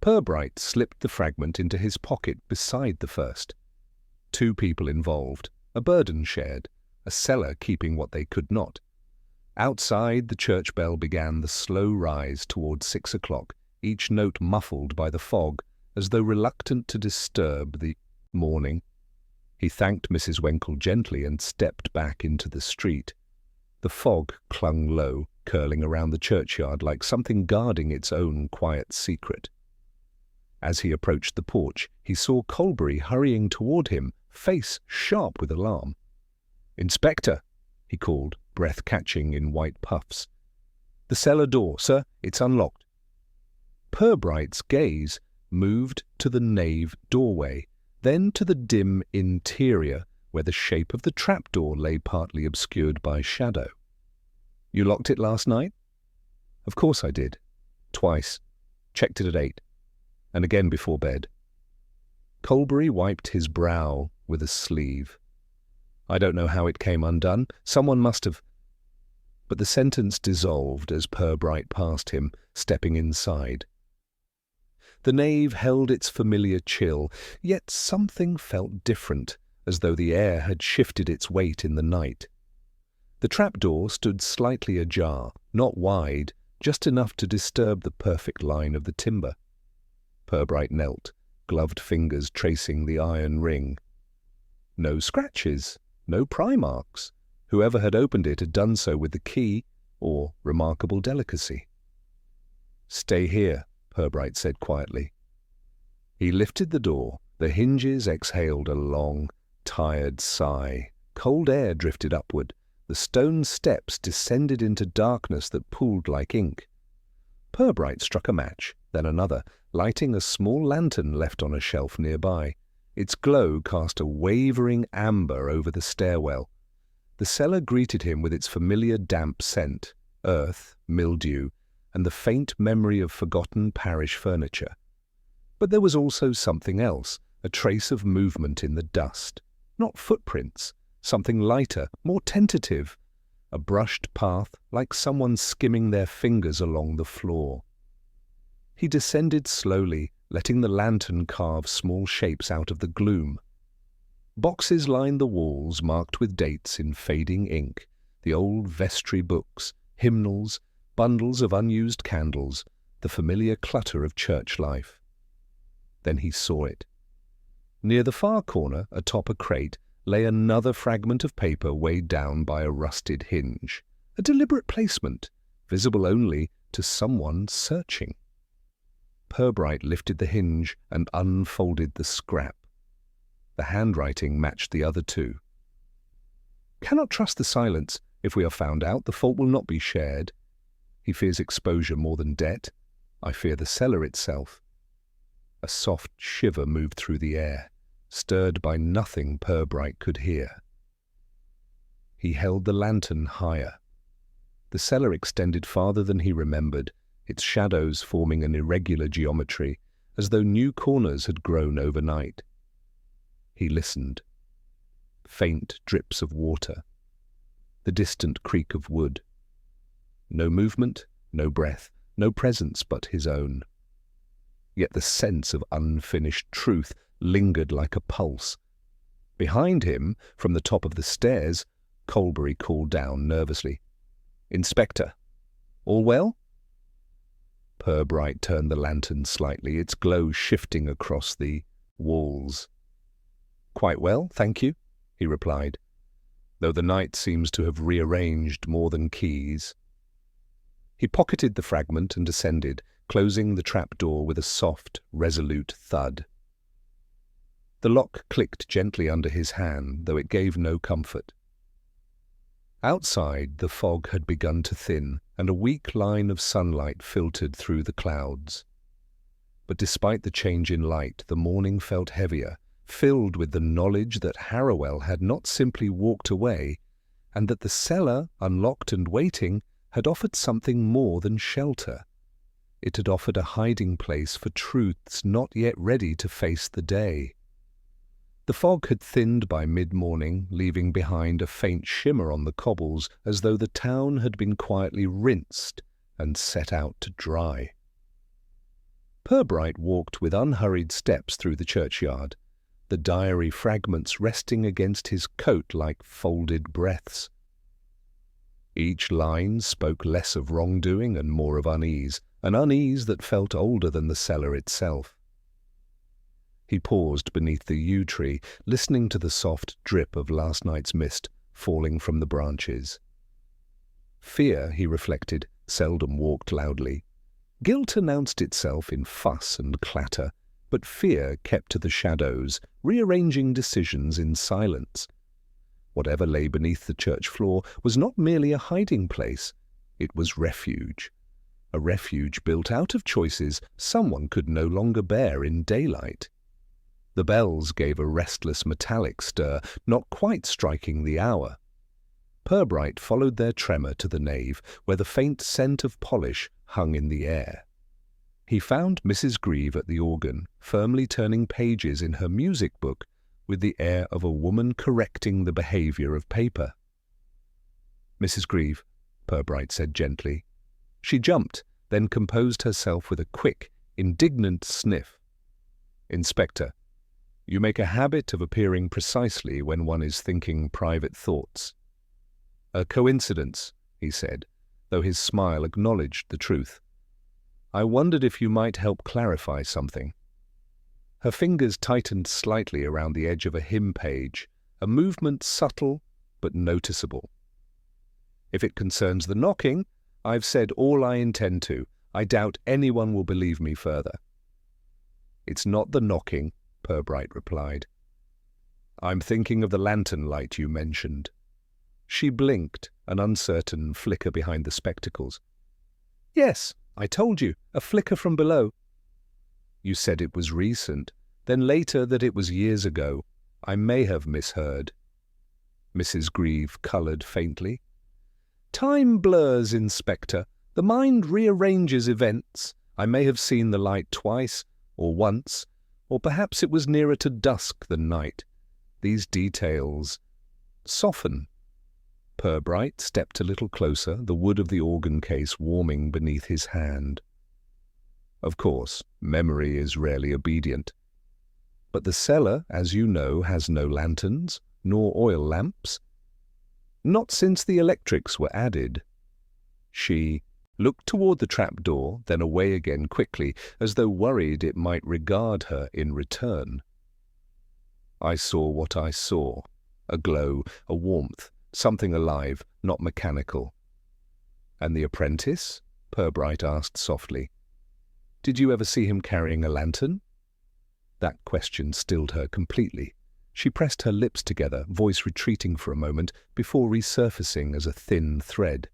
Purbright slipped the fragment into his pocket beside the first. Two people involved, a burden shared, a cellar keeping what they could not. Outside, the church bell began the slow rise toward 6 o'clock, each note muffled by the fog, as though reluctant to disturb the morning. He thanked Mrs. Wenkle gently and stepped back into the street. The fog clung low, curling around the churchyard like something guarding its own quiet secret. As he approached the porch, he saw Colbury hurrying toward him, face sharp with alarm. "Inspector," he called, breath catching in white puffs. "The cellar door, sir. It's unlocked." Purbright's gaze moved to the nave doorway, then to the dim interior, where the shape of the trapdoor lay partly obscured by shadow. "You locked it last night?" "Of course I did. Twice. Checked it at 8. And again before bed." Colbury wiped his brow with a sleeve. "I don't know how it came undone. Someone must have—" But the sentence dissolved as Purbright passed him, stepping inside. The nave held its familiar chill, yet something felt different, as though the air had shifted its weight in the night. The trapdoor stood slightly ajar, not wide, just enough to disturb the perfect line of the timber. Purbright knelt, gloved fingers tracing the iron ring. No scratches, no pry marks. Whoever had opened it had done so with the key, or remarkable delicacy. "Stay here," Purbright said quietly. He lifted the door. The hinges exhaled a long, tired sigh. Cold air drifted upward. The stone steps descended into darkness that pooled like ink. Purbright struck a match, then another, lighting a small lantern left on a shelf nearby. Its glow cast a wavering amber over the stairwell. The cellar greeted him with its familiar damp scent, earth, mildew, and the faint memory of forgotten parish furniture. But there was also something else, a trace of movement in the dust. Not footprints, something lighter, more tentative, a brushed path like someone skimming their fingers along the floor. He descended slowly, letting the lantern carve small shapes out of the gloom. Boxes lined the walls marked with dates in fading ink, the old vestry books, hymnals, bundles of unused candles, the familiar clutter of church life. Then he saw it. Near the far corner, atop a crate, lay another fragment of paper weighed down by a rusted hinge, a deliberate placement, visible only to someone searching. Purbright lifted the hinge and unfolded the scrap. The handwriting matched the other two. "Cannot trust the silence. If we are found out, the fault will not be shared. He fears exposure more than debt. I fear the cellar itself." A soft shiver moved through the air, stirred by nothing Purbright could hear. He held the lantern higher. The cellar extended farther than he remembered, its shadows forming an irregular geometry, as though new corners had grown overnight. He listened. Faint drips of water. The distant creak of wood. No movement, no breath, no presence but his own. Yet the sense of unfinished truth lingered like a pulse. Behind him, from the top of the stairs, Colbury called down nervously, "Inspector, all well?" Purbright turned the lantern slightly, its glow shifting across the walls. "Quite well, thank you," he replied, though the night seems to have rearranged more than keys. He pocketed the fragment and descended, closing the trapdoor with a soft, resolute thud. The lock clicked gently under his hand, though it gave no comfort. Outside, the fog had begun to thin, and a weak line of sunlight filtered through the clouds. But despite the change in light, the morning felt heavier, filled with the knowledge that Harrowell had not simply walked away, and that the cellar, unlocked and waiting, had offered something more than shelter. It had offered a hiding place for truths not yet ready to face the day. The fog had thinned by mid-morning, leaving behind a faint shimmer on the cobbles, as though the town had been quietly rinsed and set out to dry. Purbright walked with unhurried steps through the churchyard, the diary fragments resting against his coat like folded breaths. Each line spoke less of wrongdoing and more of unease, an unease that felt older than the cellar itself. He paused beneath the yew tree, listening to the soft drip of last night's mist falling from the branches. Fear, he reflected, seldom walked loudly. Guilt announced itself in fuss and clatter, but fear kept to the shadows, rearranging decisions in silence. Whatever lay beneath the church floor was not merely a hiding place, it was refuge. A refuge built out of choices someone could no longer bear in daylight. The bells gave a restless metallic stir, not quite striking the hour. Purbright followed their tremor to the nave, where the faint scent of polish hung in the air. He found Mrs. Grieve at the organ, firmly turning pages in her music book with the air of a woman correcting the behavior of paper. "Mrs. Grieve," Purbright said gently. She jumped, then composed herself with a quick, indignant sniff. "Inspector, you make a habit of appearing precisely when one is thinking private thoughts." "A coincidence," he said, though his smile acknowledged the truth. "I wondered if you might help clarify something." Her fingers tightened slightly around the edge of a hymn page, a movement subtle but noticeable. "If it concerns the knocking, I've said all I intend to. I doubt anyone will believe me further." "It's not the knocking," Purbright replied. "I'm thinking of the lantern light you mentioned." She blinked, an uncertain flicker behind the spectacles. "Yes, I told you, a flicker from below." "You said it was recent, then later that it was years ago. I may have misheard." Mrs. Grieve coloured faintly. "Time blurs, Inspector. The mind rearranges events. I may have seen the light twice, or once, or perhaps it was nearer to dusk than night. These details soften." Purbright stepped a little closer, the wood of the organ case warming beneath his hand. Of course, memory is rarely obedient. But the cellar, as you know, has no lanterns, nor oil lamps. Not since the electrics were added. She looked toward the trapdoor, then away again quickly, as though worried it might regard her in return. I saw what I saw. A glow, a warmth, something alive, not mechanical. And the apprentice? Purbright asked softly. Did you ever see him carrying a lantern? That question stilled her completely. She pressed her lips together, voice retreating for a moment, before resurfacing as a thin thread.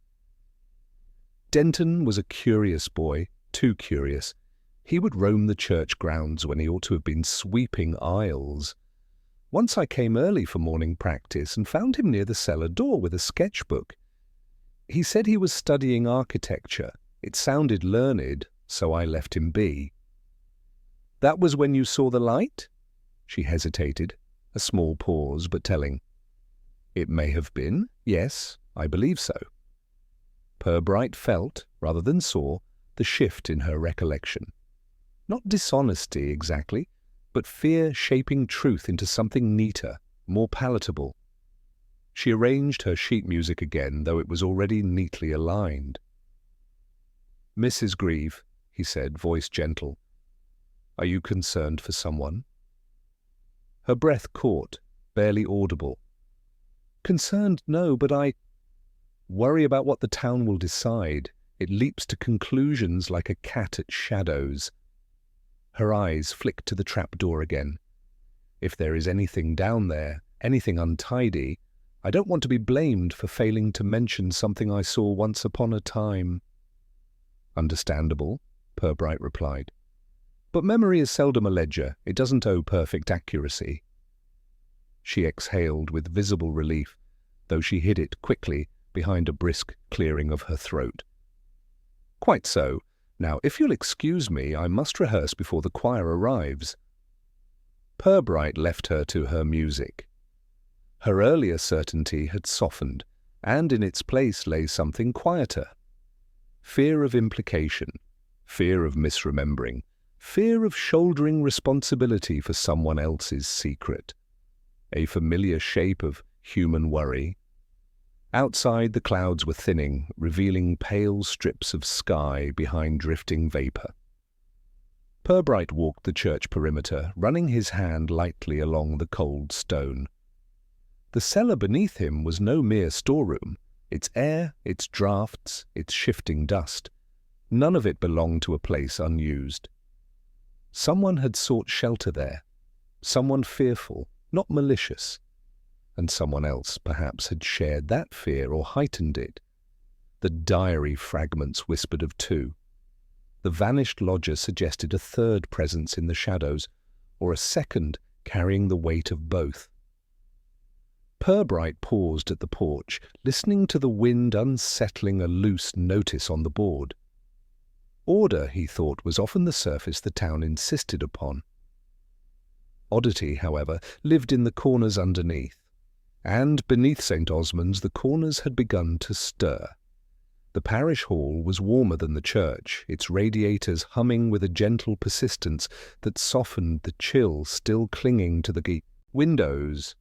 Denton was a curious boy, too curious. He would roam the church grounds when he ought to have been sweeping aisles. Once I came early for morning practice and found him near the cellar door with a sketchbook. He said he was studying architecture. It sounded learned, so I left him be. That was when you saw the light? She hesitated, a small pause, but telling. It may have been. Yes, I believe so. Purbright felt, rather than saw, the shift in her recollection. Not dishonesty exactly, but fear shaping truth into something neater, more palatable. She arranged her sheet music again, though it was already neatly aligned. Mrs. Grieve, he said, voice gentle, are you concerned for someone? Her breath caught, barely audible. Concerned, no, but I worry about what the town will decide. It leaps to conclusions like a cat at shadows. Her eyes flicked to the trapdoor again. If there is anything down there, anything untidy, I don't want to be blamed for failing to mention something I saw once upon a time. Understandable, Purbright replied. But memory is seldom a ledger. It doesn't owe perfect accuracy. She exhaled with visible relief, though she hid it quickly behind a brisk clearing of her throat. Quite so. Now, if you'll excuse me, I must rehearse before the choir arrives. Purbright left her to her music. Her earlier certainty had softened, and in its place lay something quieter. Fear of implication, fear of misremembering, fear of shouldering responsibility for someone else's secret. A familiar shape of human worry. Outside, the clouds were thinning, revealing pale strips of sky behind drifting vapour. Purbright walked the church perimeter, running his hand lightly along the cold stone. The cellar beneath him was no mere storeroom. Its air, its draughts, its shifting dust, none of it belonged to a place unused. Someone had sought shelter there, someone fearful, not malicious. And someone else, perhaps, had shared that fear or heightened it. The diary fragments whispered of two. The vanished lodger suggested a third presence in the shadows, or a second carrying the weight of both. Purbright paused at the porch, listening to the wind unsettling a loose notice on the board. Order, he thought, was often the surface the town insisted upon. Oddity, however, lived in the corners underneath. And beneath St. Osmond's the corners had begun to stir. The parish hall was warmer than the church, its radiators humming with a gentle persistence that softened the chill still clinging to the windows.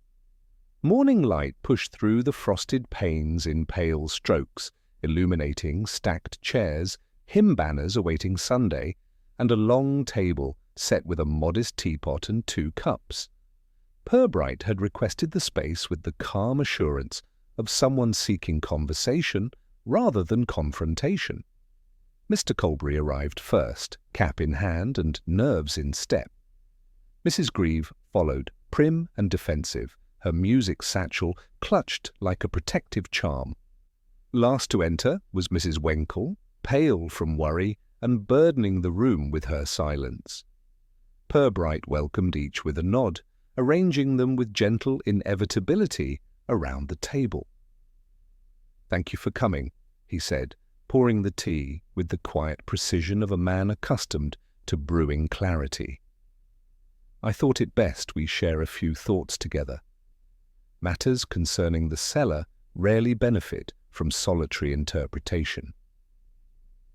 Morning light pushed through the frosted panes in pale strokes, illuminating stacked chairs, hymn banners awaiting Sunday, and a long table set with a modest teapot and 2 cups. Purbright had requested the space with the calm assurance of someone seeking conversation rather than confrontation. Mr. Colbury arrived first, cap in hand and nerves in step. Mrs. Grieve followed, prim and defensive, her music satchel clutched like a protective charm. Last to enter was Mrs. Wenkle, pale from worry and burdening the room with her silence. Purbright welcomed each with a nod, arranging them with gentle inevitability around the table. "Thank you for coming," he said, pouring the tea with the quiet precision of a man accustomed to brewing clarity. "I thought it best we share a few thoughts together. Matters concerning the cellar rarely benefit from solitary interpretation.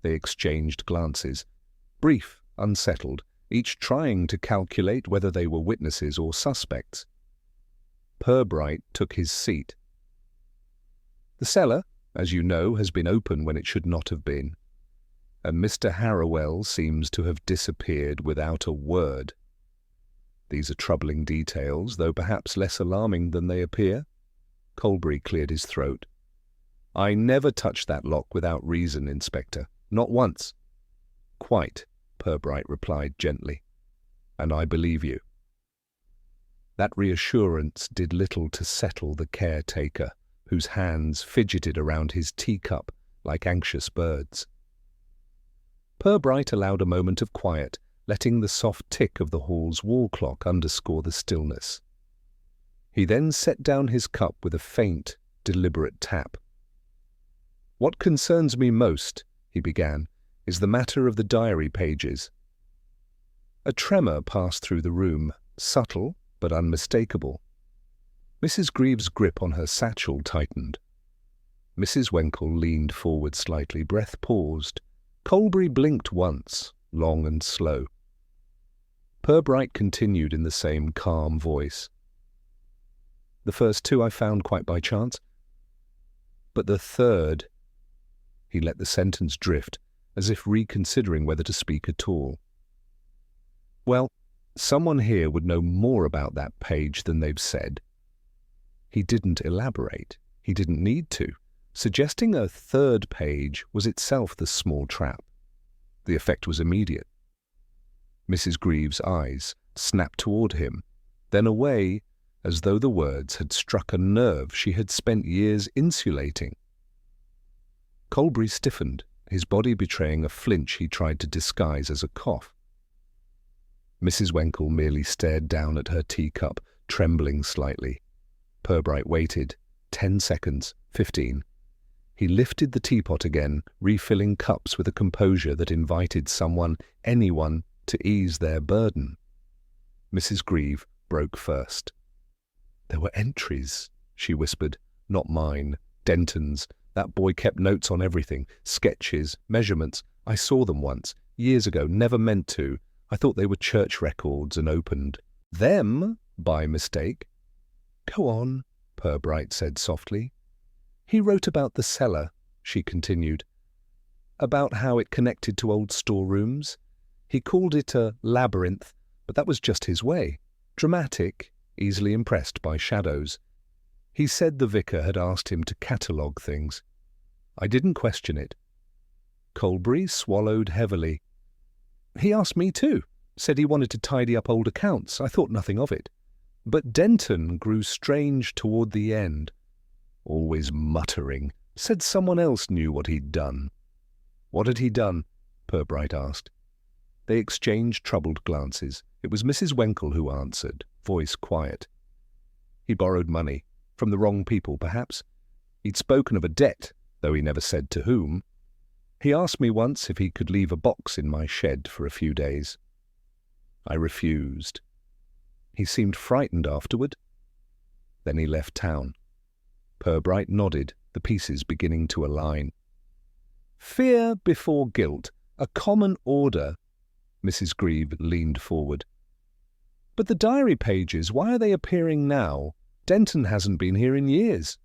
They exchanged glances, brief, unsettled, each trying to calculate whether they were witnesses or suspects. Purbright took his seat. The cellar, as you know, has been open when it should not have been, and Mr. Harrowell seems to have disappeared without a word. These are troubling details, though perhaps less alarming than they appear. Colbury cleared his throat. I never touched that lock without reason, Inspector. Not once. Quite, Purbright replied gently. And I believe you. That reassurance did little to settle the caretaker, whose hands fidgeted around his teacup like anxious birds. Purbright allowed a moment of quiet, letting the soft tick of the hall's wall clock underscore the stillness. He then set down his cup with a faint, deliberate tap. What concerns me most, he began, is the matter of the diary pages. A tremor passed through the room, subtle but unmistakable. Mrs. Greaves' grip on her satchel tightened. Mrs. Wenkle leaned forward slightly, breath paused. Colbury blinked once, long and slow. Purbright continued in the same calm voice. The first two I found quite by chance. But the third... He let the sentence drift, as if reconsidering whether to speak at all. Well, someone here would know more about that page than they've said. He didn't elaborate. He didn't need to. Suggesting a third page was itself the small trap. The effect was immediate. Mrs. Greaves' eyes snapped toward him, then away, as though the words had struck a nerve she had spent years insulating. Colbury stiffened, his body betraying a flinch he tried to disguise as a cough. Mrs. Wenkle merely stared down at her teacup, trembling slightly. Purbright waited. 10 seconds, 15. He lifted the teapot again, refilling cups with a composure that invited someone, anyone, to ease their burden. Mrs. Greaves broke first. There were entries, she whispered. Not mine. Denton's. That boy kept notes on everything. Sketches, measurements. I saw them once, years ago, never meant to. I thought they were church records and opened. Them, by mistake. Go on, Purbright said softly. He wrote about the cellar, she continued. About how it connected to old storerooms. He called it a labyrinth, but that was just his way. Dramatic, easily impressed by shadows. He said the vicar had asked him to catalogue things. I didn't question it. Colbury swallowed heavily. He asked me too. Said he wanted to tidy up old accounts. I thought nothing of it. But Denton grew strange toward the end. Always muttering. Said someone else knew what he'd done. What had he done? Purbright asked. They exchanged troubled glances. It was Mrs. Wenkle who answered, voice quiet. He borrowed money. From the wrong people, perhaps. He'd spoken of a debt, though he never said to whom. He asked me once if he could leave a box in my shed for a few days. I refused. He seemed frightened afterward. Then he left town. Purbright nodded, the pieces beginning to align. Fear before guilt, a common order. Mrs. Greaves leaned forward. But the diary pages, why are they appearing now? Denton hasn't been here in years.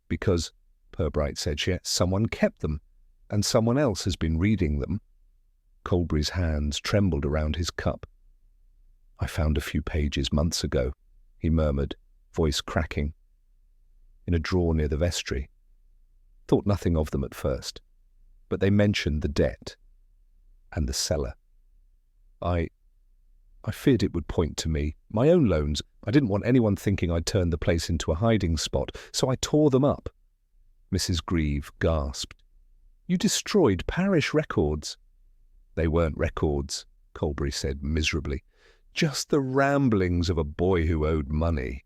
Because, Purbright said, someone kept them, and someone else has been reading them. Colbury's hands trembled around his cup. I found a few pages months ago, he murmured, voice cracking. In a drawer near the vestry. Thought nothing of them at first, but they mentioned the debt and the cellar. I feared it would point to me, my own loans. I didn't want anyone thinking I'd turned the place into a hiding spot, so I tore them up. Mrs. Greaves gasped. You destroyed parish records. They weren't records, Colbury said miserably. Just the ramblings of a boy who owed money.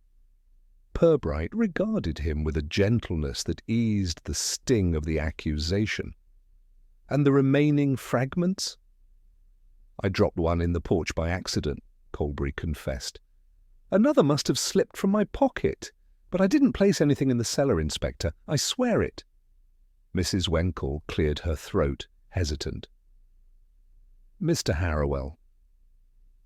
Purbright regarded him with a gentleness that eased the sting of the accusation. And the remaining fragments? I dropped one in the porch by accident, Colbury confessed. Another must have slipped from my pocket, "But I didn't place anything in the cellar, Inspector. I swear it." Mrs. Wenkle cleared her throat, hesitant. "Mr. Harrowell.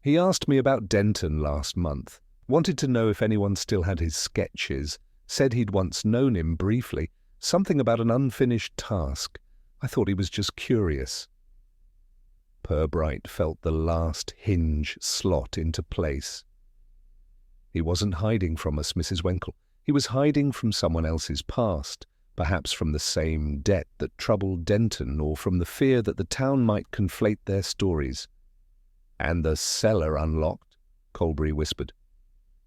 He asked me about Denton last month. Wanted to know if anyone still had his sketches. Said he'd once known him briefly. Something about an unfinished task. I thought he was just curious." Purbright felt the last hinge slot into place. "He wasn't hiding from us, Mrs. Wenkle. He was hiding from someone else's past, perhaps from the same debt that troubled Denton, or from the fear that the town might conflate their stories." "And the cellar unlocked?" Colbury whispered.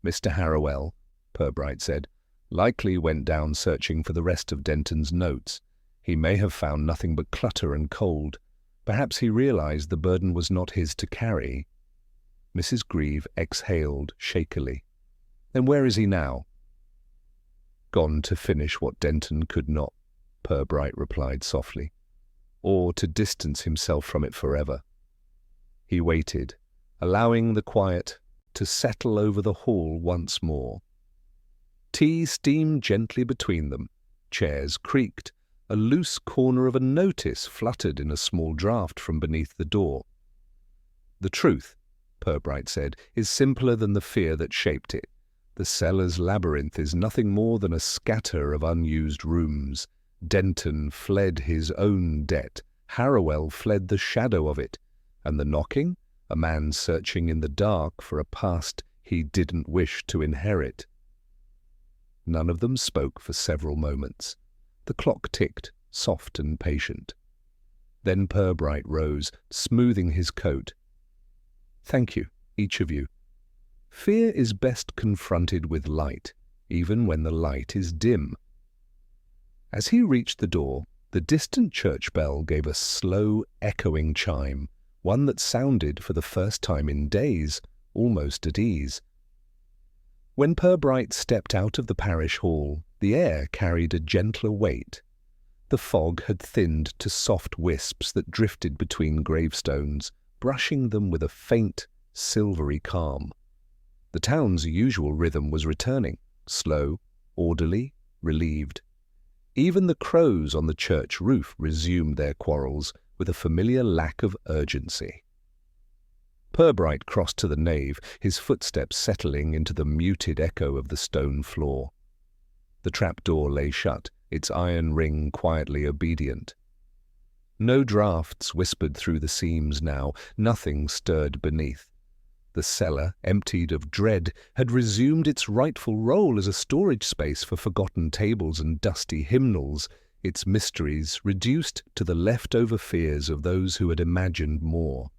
"Mr. Harrowell," Purbright said, "likely went down searching for the rest of Denton's notes. He may have found nothing but clutter and cold. Perhaps he realized the burden was not his to carry." Mrs. Grieve exhaled shakily. "Then where is he now?" "Gone to finish what Denton could not," Purbright replied softly, "or to distance himself from it forever." He waited, allowing the quiet to settle over the hall once more. Tea steamed gently between them. Chairs creaked. A loose corner of a notice fluttered in a small draught from beneath the door. "The truth," Purbright said, "is simpler than the fear that shaped it. The cellar's labyrinth is nothing more than a scatter of unused rooms. Denton fled his own debt. Harrowell fled the shadow of it. And the knocking? A man searching in the dark for a past he didn't wish to inherit." None of them spoke for several moments. The clock ticked, soft and patient. Then Purbright rose, smoothing his coat. "Thank you, each of you. Fear is best confronted with light, even when the light is dim." As he reached the door, the distant church bell gave a slow, echoing chime, one that sounded, for the first time in days, almost at ease. When Purbright stepped out of the parish hall, the air carried a gentler weight. The fog had thinned to soft wisps that drifted between gravestones, brushing them with a faint, silvery calm. The town's usual rhythm was returning, slow, orderly, relieved. Even the crows on the church roof resumed their quarrels with a familiar lack of urgency. Purbright crossed to the nave, his footsteps settling into the muted echo of the stone floor. The trapdoor lay shut, its iron ring quietly obedient. No draughts whispered through the seams now, nothing stirred beneath. The cellar, emptied of dread, had resumed its rightful role as a storage space for forgotten tables and dusty hymnals, its mysteries reduced to the leftover fears of those who had imagined more.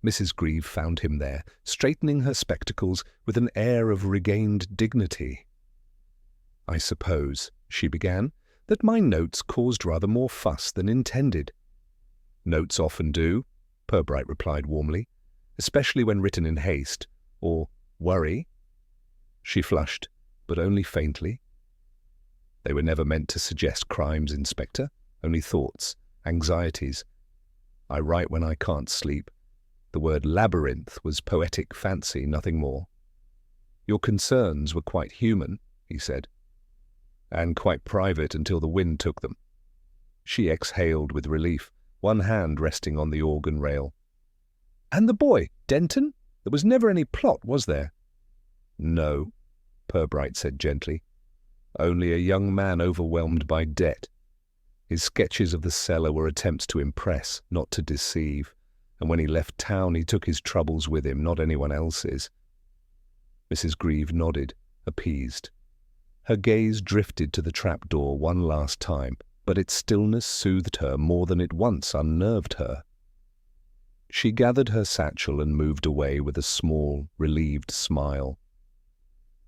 Mrs. Grieve found him there, straightening her spectacles with an air of regained dignity. "I suppose," she began, "that my notes caused rather more fuss than intended." "Notes often do," Purbright replied warmly, "especially when written in haste, or worry." She flushed, but only faintly. "They were never meant to suggest crimes, Inspector, only thoughts, anxieties. I write when I can't sleep. The word labyrinth was poetic fancy, nothing more." "Your concerns were quite human," he said. "And quite private until the wind took them." She exhaled with relief, one hand resting on the organ rail. "And the boy, Denton? There was never any plot, was there?" "No," Purbright said gently. "Only a young man overwhelmed by debt. His sketches of the cellar were attempts to impress, not to deceive. And when he left town, he took his troubles with him, not anyone else's." Mrs. Grieve nodded, appeased. Her gaze drifted to the trapdoor one last time, but its stillness soothed her more than it once unnerved her. She gathered her satchel and moved away with a small, relieved smile.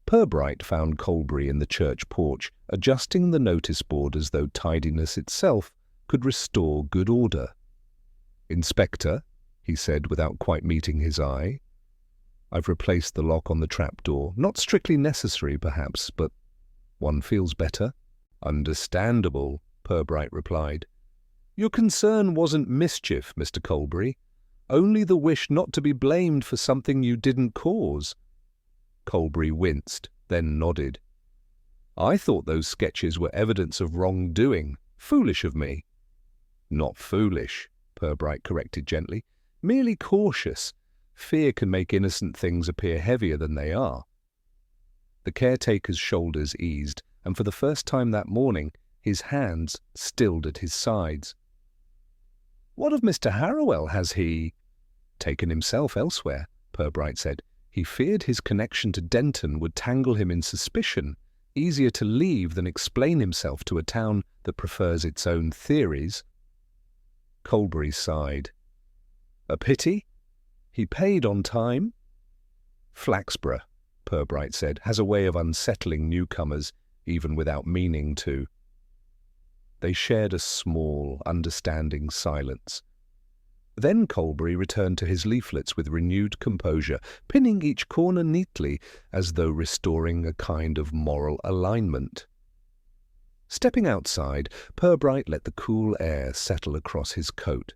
Purbright found Colbury in the church porch, adjusting the notice board as though tidiness itself could restore good order. "Inspector," he said without quite meeting his eye, "I've replaced the lock on the trapdoor. Not strictly necessary, perhaps, but one feels better." "Understandable," Purbright replied. "Your concern wasn't mischief, Mr. Colbury, only the wish not to be blamed for something you didn't cause." Colbury winced, then nodded. I thought those sketches were evidence of wrongdoing. Foolish of me." "Not foolish," Purbright corrected gently. "Merely cautious. Fear can make innocent things appear heavier than they are." The caretaker's shoulders eased, and for the first time that morning, his hands stilled at his sides. "What of Mr. Harrowell? Has he—" "Taken himself elsewhere," Purbright said. "He feared his connection to Denton would tangle him in suspicion. Easier to leave than explain himself to a town that prefers its own theories." Colbury sighed. "A pity? He paid on time?" "Flaxborough," Purbright said, "has a way of unsettling newcomers, even without meaning to." They shared a small, understanding silence. Then Colbury returned to his leaflets with renewed composure, pinning each corner neatly, as though restoring a kind of moral alignment. Stepping outside, Purbright let the cool air settle across his coat.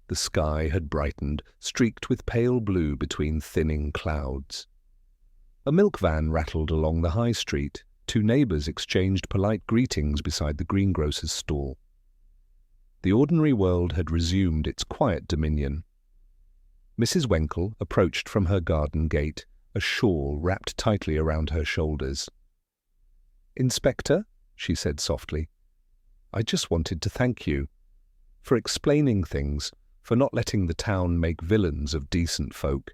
The sky had brightened, streaked with pale blue between thinning clouds. A milk van rattled along the high street. Two neighbours exchanged polite greetings beside the greengrocer's stall. The ordinary world had resumed its quiet dominion. Mrs. Wenkle approached from her garden gate, a shawl wrapped tightly around her shoulders. "Inspector," she said softly, "I just wanted to thank you for explaining things, for not letting the town make villains of decent folk."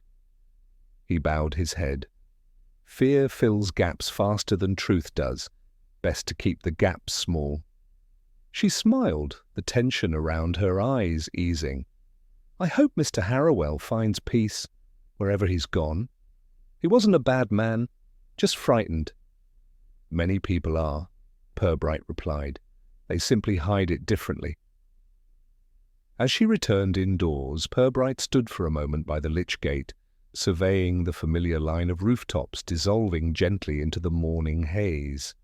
He bowed his head. "Fear fills gaps faster than truth does. Best to keep the gaps small." She smiled, the tension around her eyes easing. "I hope Mr. Harrowell finds peace wherever he's gone. He wasn't a bad man, just frightened." "Many people are," Purbright replied. "They simply hide it differently." As she returned indoors, Purbright stood for a moment by the lich gate, surveying the familiar line of rooftops dissolving gently into the morning haze.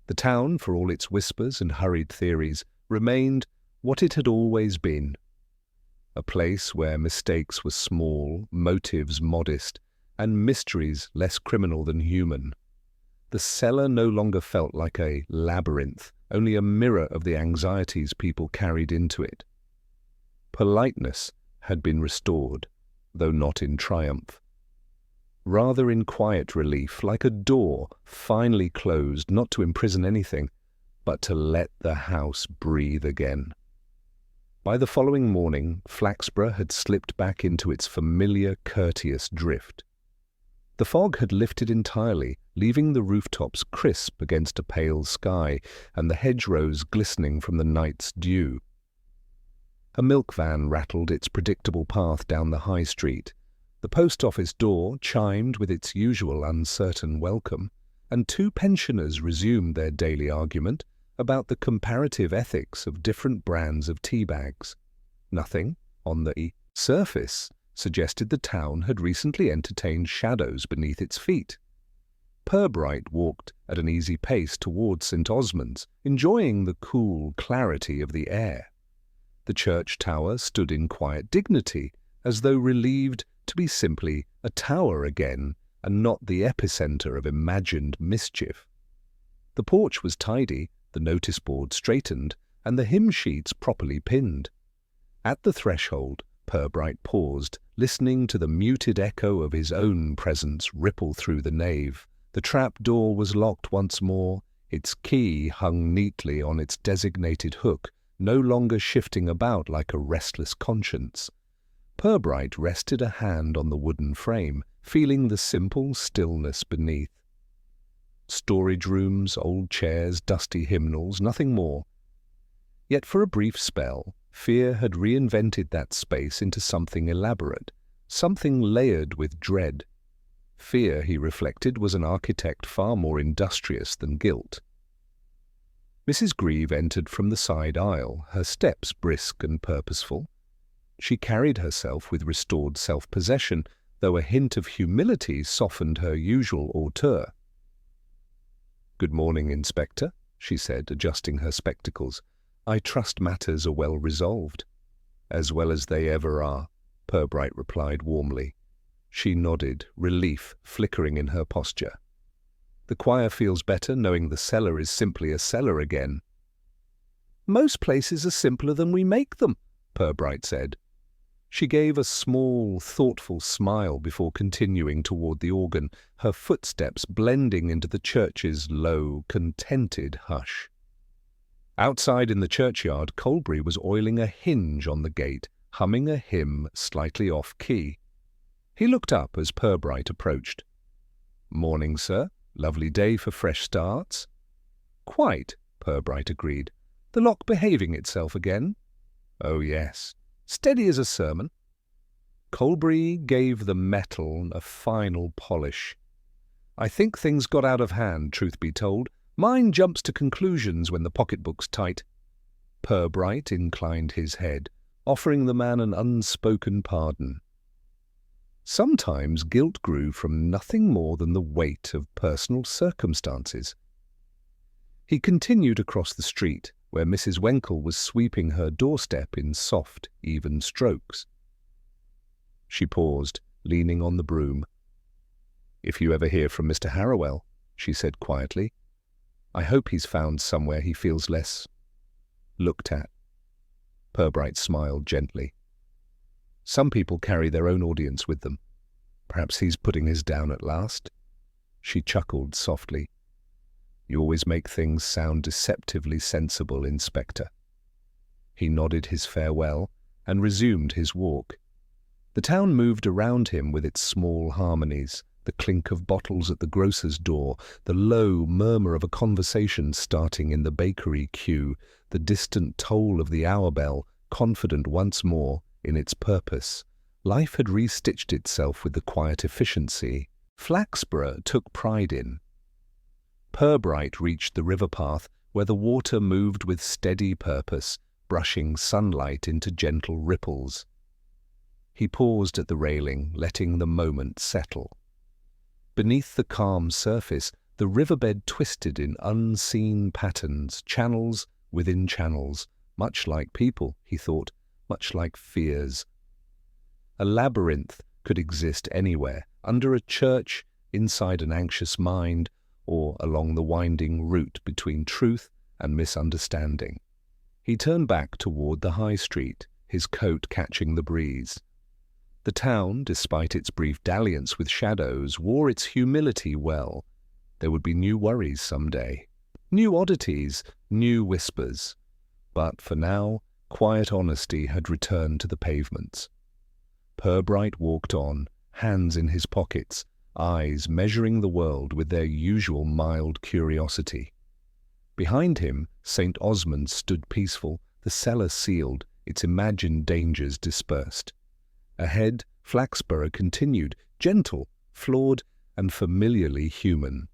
The town, for all its whispers and hurried theories, remained what it had always been. A place where mistakes were small, motives modest, and mysteries less criminal than human. The cellar no longer felt like a labyrinth, only a mirror of the anxieties people carried into it. Politeness had been restored, though not in triumph. Rather in quiet relief, like a door finally closed, not to imprison anything, but to let the house breathe again. By the following morning, Flaxborough had slipped back into its familiar, courteous drift. The fog had lifted entirely, leaving the rooftops crisp against a pale sky and the hedgerows glistening from the night's dew. A milk van rattled its predictable path down the high street. The post office door chimed with its usual uncertain welcome, and two pensioners resumed their daily argument about the comparative ethics of different brands of tea bags. Nothing, on the surface, suggested the town had recently entertained shadows beneath its feet. Purbright walked at an easy pace towards St. Osmond's, enjoying the cool clarity of the air. The church tower stood in quiet dignity, as though relieved to be simply a tower again, and not the epicenter of imagined mischief. The porch was tidy, the notice board straightened, and the hymn sheets properly pinned. At the threshold, Purbright paused, listening to the muted echo of his own presence ripple through the nave. The trap door was locked once more, its key hung neatly on its designated hook, no longer shifting about like a restless conscience. Purbright rested a hand on the wooden frame, feeling the simple stillness beneath. Storage rooms, old chairs, dusty hymnals, nothing more. Yet for a brief spell, fear had reinvented that space into something elaborate, something layered with dread. Fear, he reflected, was an architect far more industrious than guilt. Mrs. Grieve entered from the side aisle, her steps brisk and purposeful. She carried herself with restored self-possession, though a hint of humility softened her usual hauteur. "Good morning, Inspector," she said, adjusting her spectacles. "I trust matters are well resolved." "As well as they ever are," Purbright replied warmly. She nodded, relief flickering in her posture. The choir feels better knowing the cellar is simply a cellar again. Most places are simpler than we make them, Purbright said. She gave a small, thoughtful smile before continuing toward the organ, her footsteps blending into the church's low, contented hush. Outside in the churchyard, Colbury was oiling a hinge on the gate, humming a hymn slightly off-key. He looked up as Purbright approached. "Morning, sir. Lovely day for fresh starts." "Quite," Purbright agreed. "The lock behaving itself again?" "Oh, yes. Steady as a sermon." Colbury gave the metal a final polish. "I think things got out of hand, truth be told. Mine jumps to conclusions when the pocketbook's tight." Purbright inclined his head, offering the man an unspoken pardon. Sometimes guilt grew from nothing more than the weight of personal circumstances. He continued across the street, where Mrs. Wenkle was sweeping her doorstep in soft, even strokes. She paused, leaning on the broom. "If you ever hear from Mr. Harrowell," she said quietly, "I hope he's found somewhere he feels less looked at." Purbright smiled gently. "Some people carry their own audience with them. Perhaps he's putting his down at last." She chuckled softly. "You always make things sound deceptively sensible, Inspector." He nodded his farewell and resumed his walk. The town moved around him with its small harmonies, the clink of bottles at the grocer's door, the low murmur of a conversation starting in the bakery queue, the distant toll of the hour bell, confident once more in its purpose. Life had restitched itself with the quiet efficiency Flaxborough took pride in. Purbright reached the river path, where the water moved with steady purpose, brushing sunlight into gentle ripples. He paused at the railing, letting the moment settle. Beneath the calm surface, the riverbed twisted in unseen patterns, channels within channels, much like people, he thought, much like fears. A labyrinth could exist anywhere, under a church, inside an anxious mind, or along the winding route between truth and misunderstanding. He turned back toward the high street, his coat catching the breeze. The town, despite its brief dalliance with shadows, wore its humility well. There would be new worries someday, new oddities, new whispers. But for now, quiet honesty had returned to the pavements. Purbright walked on, hands in his pockets, eyes measuring the world with their usual mild curiosity. Behind him, St. Osmond stood peaceful, the cellar sealed, its imagined dangers dispersed. Ahead, Flaxborough continued, gentle, flawed, and familiarly human.